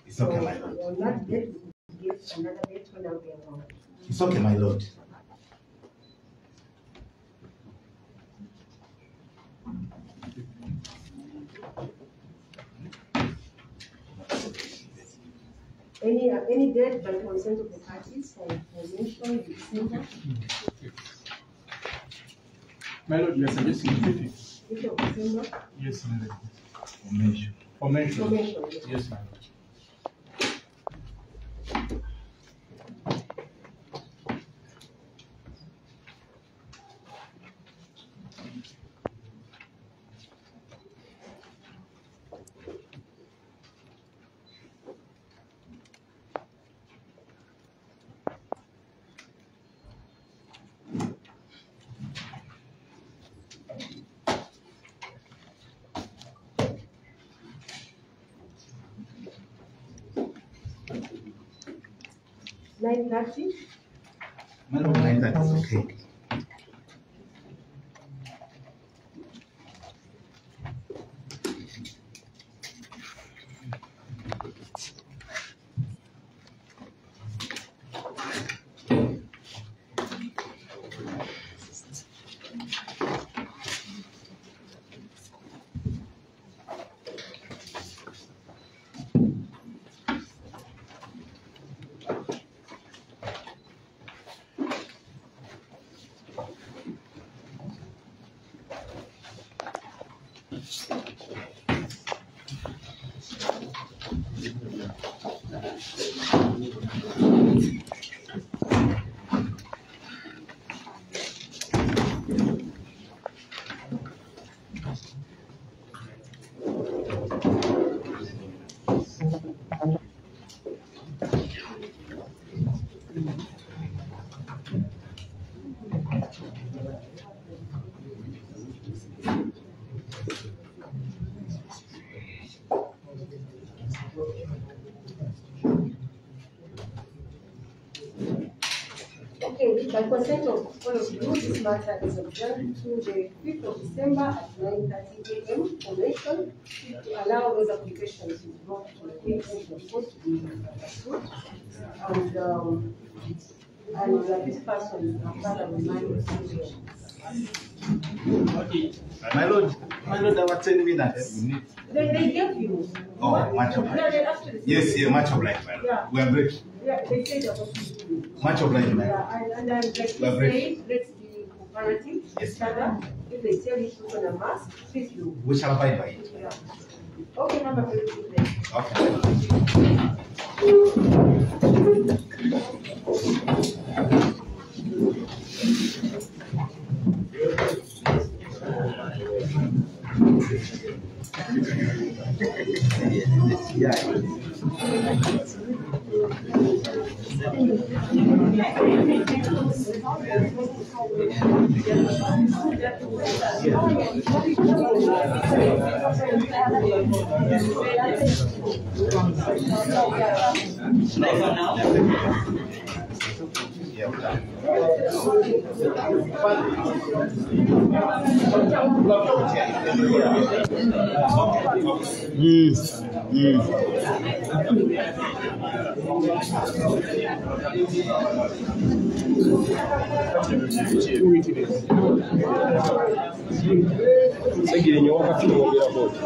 It's okay, my Lord. On that date, we give another date when I'll be around. It's okay, my Lord. Any date by consent of the parties for mention in December? My Lord, we are suggesting 5th. 5th of December? Yes, my Lord. Formation. Formation. Yes, my Lord. $9:30? My Lord, 9:30 is okay. Okay, by consent of all of you, this matter is adjourned to the 5th of December at 9:30 a.m. formation to allow those applications to be brought to the court to be approved. And this person, Father, remind My Lord, our 10 minutes. They gave you. Oh, much obliged. Yes, yeah, much obliged, my Lord. Yeah. We are grateful. Yeah, they say they're going to do. Much obliged, my Lord. Yeah, and like you say, let's be cooperative. Yes, ma'am. If they tell you to put on a mask, please do. We shall abide by it. Yeah. Okay, have a very good day. Okay. Yeah. ya Uganda. Ssegirinya wakati wogera bodi.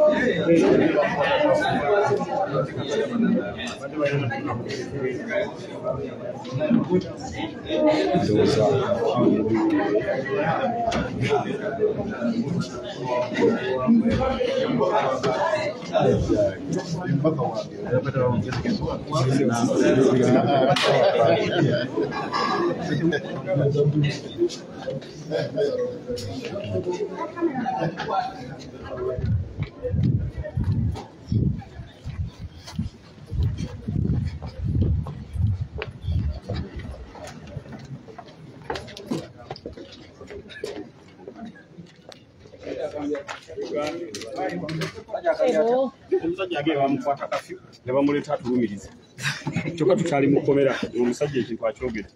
Omusajja agenda bamukwata kafyu ne bamuleeta atulumiriza. Kyokka tukyali mu kkomera omusajja ekintu akyogera.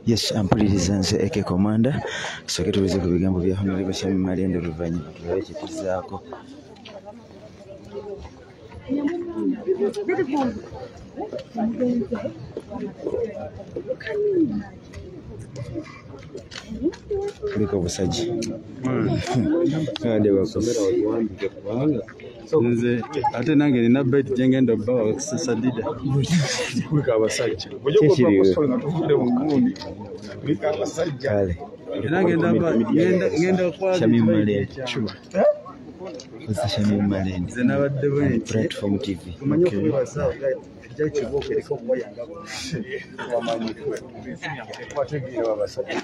Yes, ampuliriza nze Eke Commander. Tusooke tubuuze ku bigambo bya Honorable Shami Malende oluvannyuma tulabe kye tuzzaako. Kuliko obusajja. Nze ate nange nina bait gye ngenda obba wakusasadida kulika abasajja kale ngenda Shami Malende Shami Malende nze nabadde bwe Platform TV tumanyi okwebaza ejja kibuuka eriko okubayanga wamanyikwe wategeera abasajja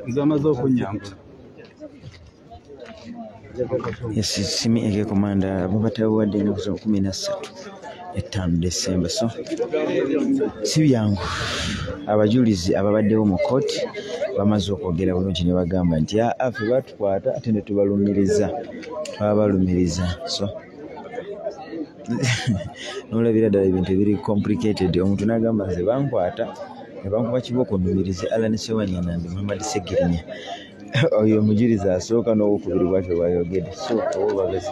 nze amaze okunyambula. Yes, Simi Eke Commander mubatawadde ennaku za 13 December. So si byangu abajulizi ababaddewo mu kooti bamaze okwogera bulungi ne bagamba nti ffe batukwata ate ne tubalumiriza so nolabira ddala ebintu ebiri complicated. Omuntu n'agamba nze bankwata ne bankuba kibooko nnumirize Alan Ssewanyana ndi Muhammad Ssegirinya. Oyo omujulizi asooka n'owokubiri bwatyo bwayogedde. So owo bagezi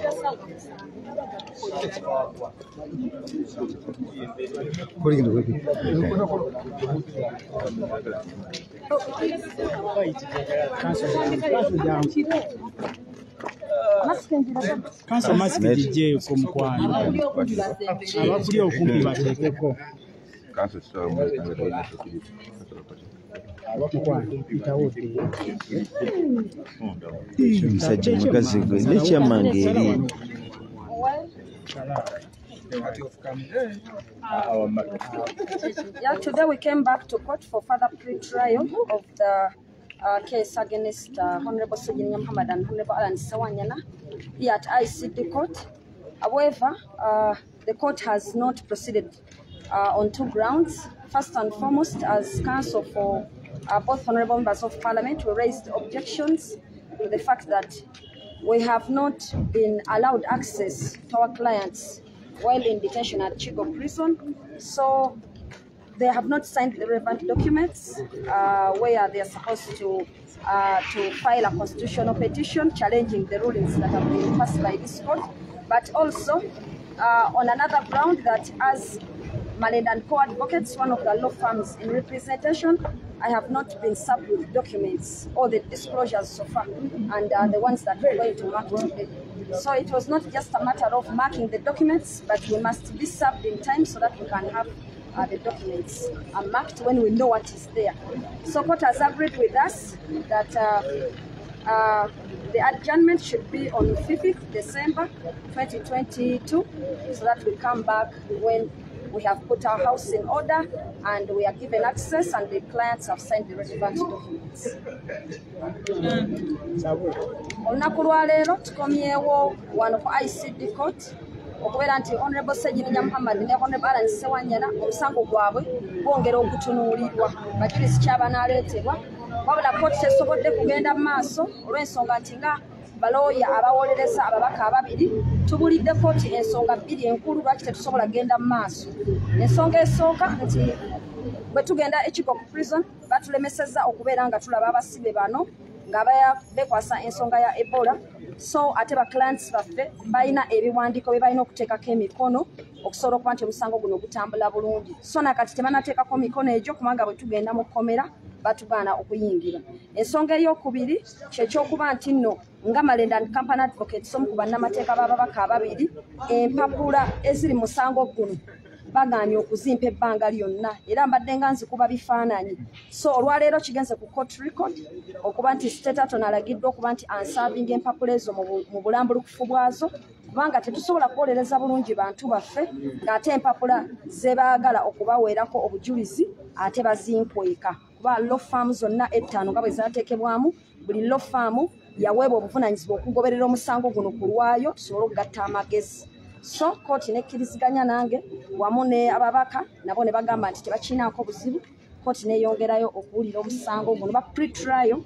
Kansa masiki DJ ko mukwano. Abakuli okumpi batekeko. Kansa sawa omusajja mukazi gwe nekyamange eri Yeah, today we came back to court for further pre-trial of the case against Honorable Ssegirinya Muhammad and Honorable Alan Ssewanyana here at ICD Court. However, the court has not proceeded on 2 grounds. First and foremost, as counsel for both honourable members of parliament, we raised objections to the fact that we have not been allowed access to our clients while in detention at Chigo prison. So they have not signed the relevant documents where they are supposed to file a constitutional petition challenging the rulings that have been passed by this court, but also on another ground that as Malend and co-advocates, one of the law firms in representation, I have not been served with documents or the disclosures so far, and the ones that we're going to mark today. So it was not just a matter of marking the documents, but we must be served in time so that we can have the documents marked when we know what is there. So court has agreed with us that the adjournment should be on 5th December 2022, so that we come back when we have put our house in order and we are given access and the clients have signed the relevant documents. Olunaku lwa leero tukomyewo wano ku ICD court okubeera nti Honourable Ssegirinya Muhammad ne Honourable Alan Ssewanyana omusango gwabwe bwongera okutunuulirwa bajulizi kyabanaaleetebwa wabula kooti tesobodde kugenda mu maaso olw'ensonga nti nga balooya abawolereza ababaka ababiri tubulidde kooti ensonga 2 enkulu lwaki tetusobola kugenda mu maaso. Ensonga esooka nti bwe tugenda Chigo prison batulemesezza okubeera nga tulaba abasibe bano nga bekwasa ensonga ya Ebola. So ate ba clients baffe balina ebiwandiiko bye balina okuteekako emikono okusobola okuba nti omusango guno gutambula bulungi. So nakati temanateekako mikono egyo kubanga bwe tugenda mu kkomera batugaana okuyingira. Ensonga ey'okubiri kyekyokuba nti nno nga Malend and Company Advocates omu ku bannamateeka b'ababaka ababiri empapula eziri musango guno bagaanye okuzimpa ebbanga lyonna era mbadde nga nzikuba bifaananyi. So olwaleero kigenze ku court record okuba nti State Attorney alagiddwa okuba nti ansaavinga empapula ezo mu bulambulukufu bwazo kubanga tetusobola kwolereza bulungi bantu baffe ng'ate empapula ze baagala okubaweerako obujulizi ate bazinkweka kuba law firm zonna 5 nga bwe zaateekebwamu buli law firm yaweebwa obuvunaanyizibwa okugoberera omusango guno ku lwayo tusobole okugatta amagezi. So kooti nekkiriziganya nange wamu ne ababaka nabo ne bagamba nti tebakinaako buzibu. Kooti neeyongerayo okuwulira omusango guno ba pre-trial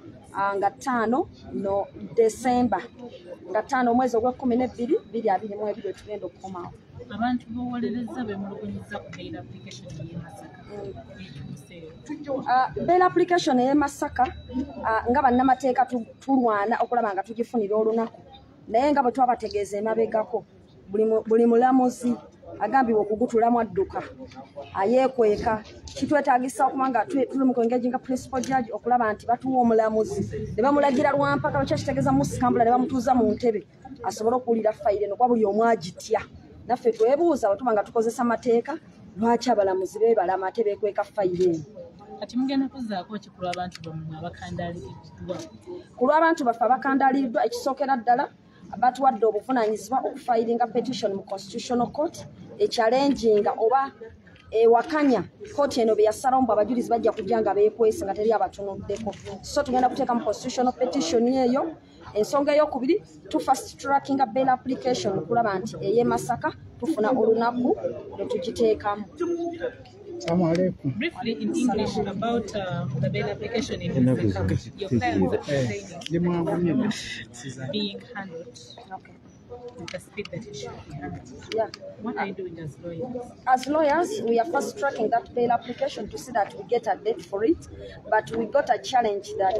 nga 5 no December nga 5 omwezi ogw'12 2022 tugenda okukomawo. Abantu bowolereza bemulugunyiza ku bail application y'e Masaka. Bail application y'e Masaka nga bannamateeka tulwana okulaba nga tugifunira olunaku naye nga bwe twabategeeza emabegako buli mulamuzi agambibwa okugutulamu adduka ayeekweka kitwetaagisa okuba nga tuli mu engaging principal judge okulaba nti batuwa omulamuzi ne bamulagira lwampaka lwekyo kitegeeza musikambula ne bamutuuza mu ntebe asobole okuwulira fayire nokuba buli omu agitya. Naffe twebuuza bwe tuba nga tukozesa amateeka lwaki abalamuzi beebalama ate beekweka fayire eno. Kati mugenda kuzzaako ki ku lw'abantu bammwe abakandaaliddwa? Ku lw'abantu baffe abakandaaliddwa ekisookera ddala batuwadde obuvunaanyizibwa okufayiringa petition mu constitutional court echallenginga oba ewakanya kooti eno bye yasalamu bwe abajulizi bajja kujja nga beekwese nga teri abatunuddeko. So tugenda kuteeka mu constitutional petition eyo. Ensonga ey'okubiri tu fast tracking bail application okulaba nti ey'e Masaka tufuna olunaku lwe tugiteekamu. Briefly in English about the bail application in Masaka. Your client is being handled with the speed that it should be handled. Yeah. What are you doing as lawyers? As lawyers, we are fast tracking that bail application to see that we get a date for it. But we got a challenge that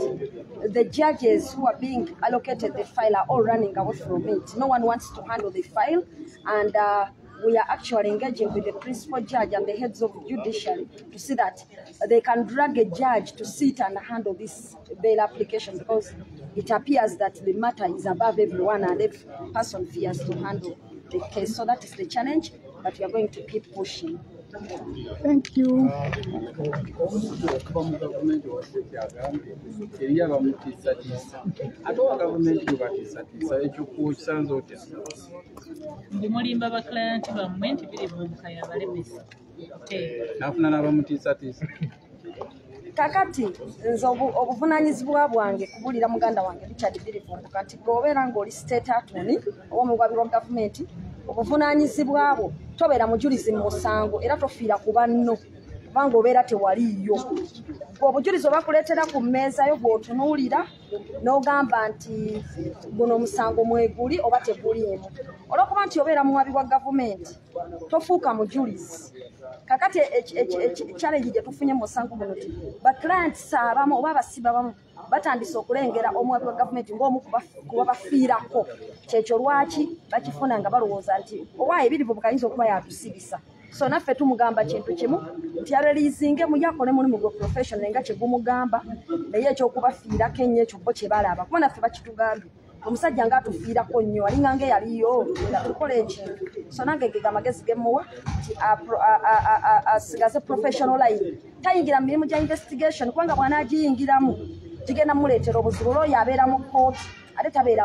the judges who are being allocated the file are all running away from it. No one wants to handle the file, and we are actually engaging with the principal judge and the heads of judiciary to see that they can drag a judge to sit and handle this bail application, because it appears that the matter is above everyone and every person fears to handle the case. So that is the challenge, but we are going to keep pushing. Thank you. Mulimba abaklayenti bammwe nti biri bumukaya abalemesa. Nafuna n'abamutiisatiisa. Kakati nze obuvunaanyizibwa bwange kubuulira muganda wange Richard Bilivumbuka nti bw'obeera ng'oli state attorney oba omuwabi wa gavumenti obuvunaanyizibwa bwo tobeera mujulizi mu musango era tofiira ku banno kubanga obeera tewaliiyo. Obujulizi obakuleetera ku mmeeza yo bw'otunuulira n'ogamba nti guno omusango mweguli oba teguliimu. Olw'okuba nti obeera muwabi wa gavumenti tofuuka mujulizi. Kakati challenge gye tufunye mu musango guno ti baclients abamu oba abasiba abamu batandise okulengera omuwabi wa gavumenti ng'omu kuba bafiirako. Kyekyo lwaki bakifuna nga balowooza nti owa ebirivubuka ayinza okuba yatusibisa. So naffe tumugamba kintu kimu nti areleasinge muyakole mulimu gwe professional nga kyegumugamba naye ekyokubafiirako ennyo ekyo bo kye balaba kuba naffe bakitugambye. Omusajja ng'atufiirako nnyo alinga ng'eyaliyo nga tukola ekintu. So nange ge amagezi ge muwa nti asigaze professional line tayingira mu mirimu gya investigation kubanga bw'anaagiyingiramu gigenda muleetera obuzibu. Olwoyo abeera mu kkooti ate tabeera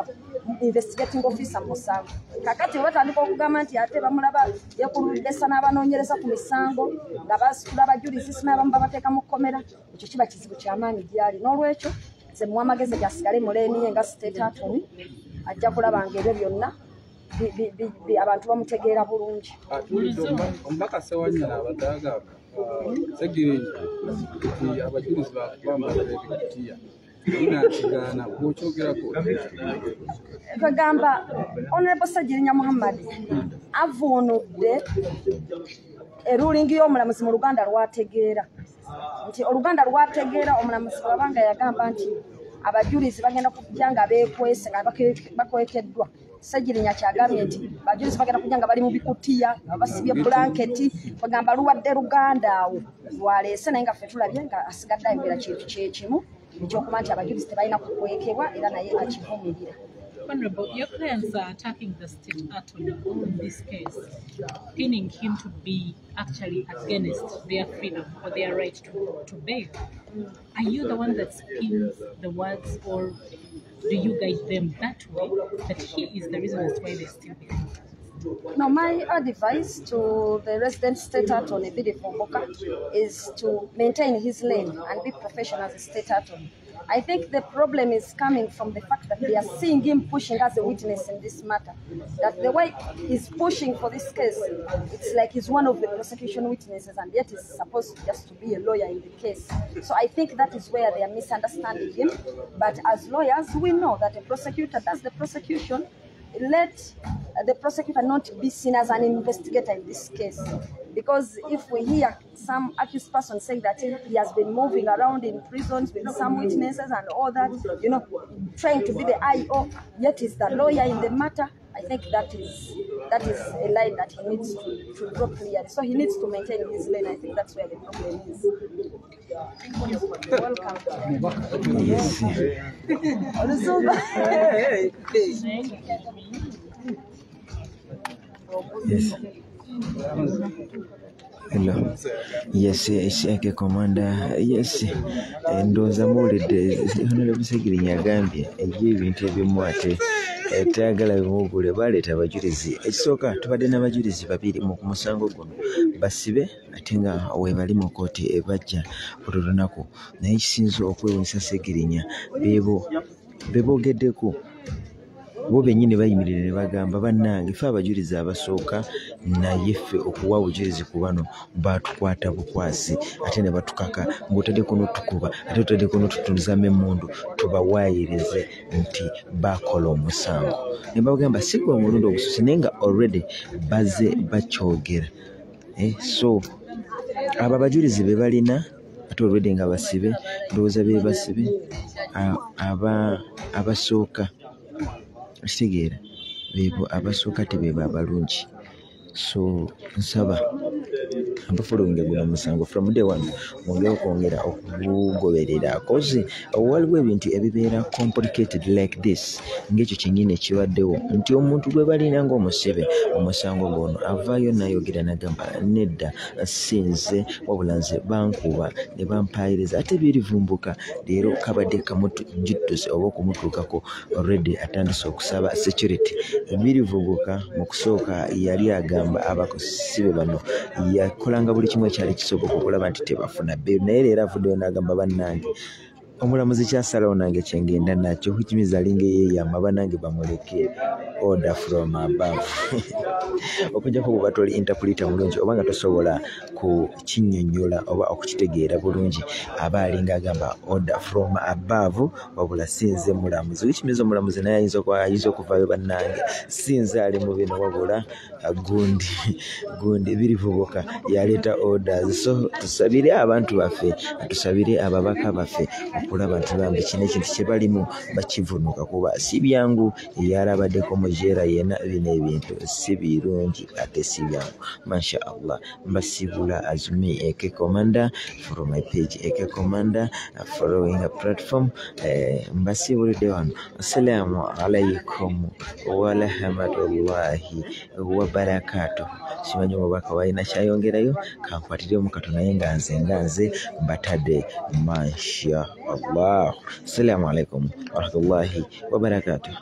investigating officer mu musango. Kakati bwe batandika okugamba nti ate bamulaba yekuludesa n'abanoonyereza ku misango nga basitula abajulizi n'abamu babateeka mu kkomera, ekyo kiba kizibu ky'amaanyi gyali. N'olwekyo nze muwa amagezi gasigale muleeniye nga state attorney ajja kulaba nga ebyo byonna abantu bamutegeera bulungi. Omubaka Ssewanyana abadde Ssegirinya abajulizi bambala ebikutiya inakigaana bw'okyogerako twagamba Honorable Ssegirinya Muhammad avuunudde erulingi y'omulamuzi mu Luganda lwategeera nti Oluganda lwategeera omulamuzi bw'abanga yagamba nti abajulizi bagenda kujja nga beekwese nga bakwekeddwa. Ssegirinya kyagambye nti abajulizi bagenda kujja nga bali mu bikutiya nga basibye blanketi bagamba luwadde Luganda awo lwaleese naye nga ffe tulabye nga asigadde ayogera kintu kyekimu ekyokuba nti abajulizi tebalina kukwekebwa era naye akivumirira. Honorable, your clients are attacking the state attorney in this case, pinning him to be actually against their freedom or their right to bail. Are you the one that spins the words, or do you guide them that way, that he is the reason as why they still behave? No, my advice to the resident state attorney, Bidi Fomboka, is to maintain his lane and be professional as a state attorney. I think the problem is coming from the fact that they are seeing him pushing as a witness in this matter. That the way he's pushing for this case, it's like he's one of the prosecution witnesses and yet he's supposed just to be a lawyer in the case. So I think that is where they are misunderstanding him. But as lawyers, we know that a prosecutor does the prosecution. Let the prosecutor not be seen as an investigator in this case. Because if we hear some accused person saying that he has been moving around in prisons with some witnesses and all that, you know, trying to be the IO, yet is the lawyer in the matter, I think that is a line that he needs to draw clearly. So he needs to maintain his lane. I think that's where the problem is. Yes. Hello. Yes, Kk Commander. Yes. Ndowooza muwulidde Honorable Ssegirinya agambye ebintu ebimu ate tayagala bimugule baleeta abajulizi. Ekisooka tubadde n'abajulizi babiri mu musango guno basibe ate nga weebali mu kkooti ebajja buli lunaku. Naye ekisinze okwewuunyisa Ssegirinya beeboogeddeko bo bennyini bayimirira ne bagamba bannange ffe abajulizi abasooka naye ffe okuwa obujulizi ku bano baatukwata bukwasi ate ne batukaka ng'otaddeko n'otukuba ate otaddeko n'otutunuzaamu emmundu tubawaayirize nti bakola omusango. Ne bagamba si gwe omulundi ogususi naye nga already bazze bakyogera. So abo abajulizi be balina ate already nga basibe ndowooza be basibe abasooka kitegeera beebo abasooka tebeeba abalungi. So nsaba following guno musango from day one mwongere okwongera okugugoberera kozi waliwo ebintu ebibeera complicated like this ng'ekyo kyennyini ekibaddewo nti omuntu gwe balina ng'omusibe omusango gono avaayo n'ayogera n'agamba nedda sinze wabula nze bankuba ne bampayiriza ate birivumbuka leero kabadde kamujjutuzi oba okumutuukako already atandise okusaba security. Birivumbuka mu kusooka yali agamba abasibe bano yakolanga buli kimu ekyali kisoboka okulaba nti tebafuna bbeeru naye leero avuddeyo n'agamba bannange omulamuzi kyasalawo nange kyengenda nakyo which means alinga yeyama banange bamuleke order from above okujjako bwe batwali interpreter mulungi oba nga tosobola kukinnyonnyola oba okukitegeera bulungi aba alinga agamba order from above wabula sinze mulamuzi which means omulamuzi naye ayinza okuvaayo bannange sinze ali mu bino wabula gundi birivubuka yaleeta orders. So tusabire abantu baffe tusabire ababaka baffe okulaba nti bambi kino ekintu kye balimu bakivunuka kuba si byangu yalabaddeko mujeera yena bino ebintu si birungi ate si byangu. Masha Allah mbasibula as me Kk Commander from my page Kk Commander following a platform mbasibulidde wano. Assalamu alaikum wa rahmatullahi wa barakatuh. Simanyi omubaka walina kyayongerayo kankwatire omukato naye nga nze mbatadde. Masha Allah. Assalamu alaikum wa rahmatullahi wa barakatuh.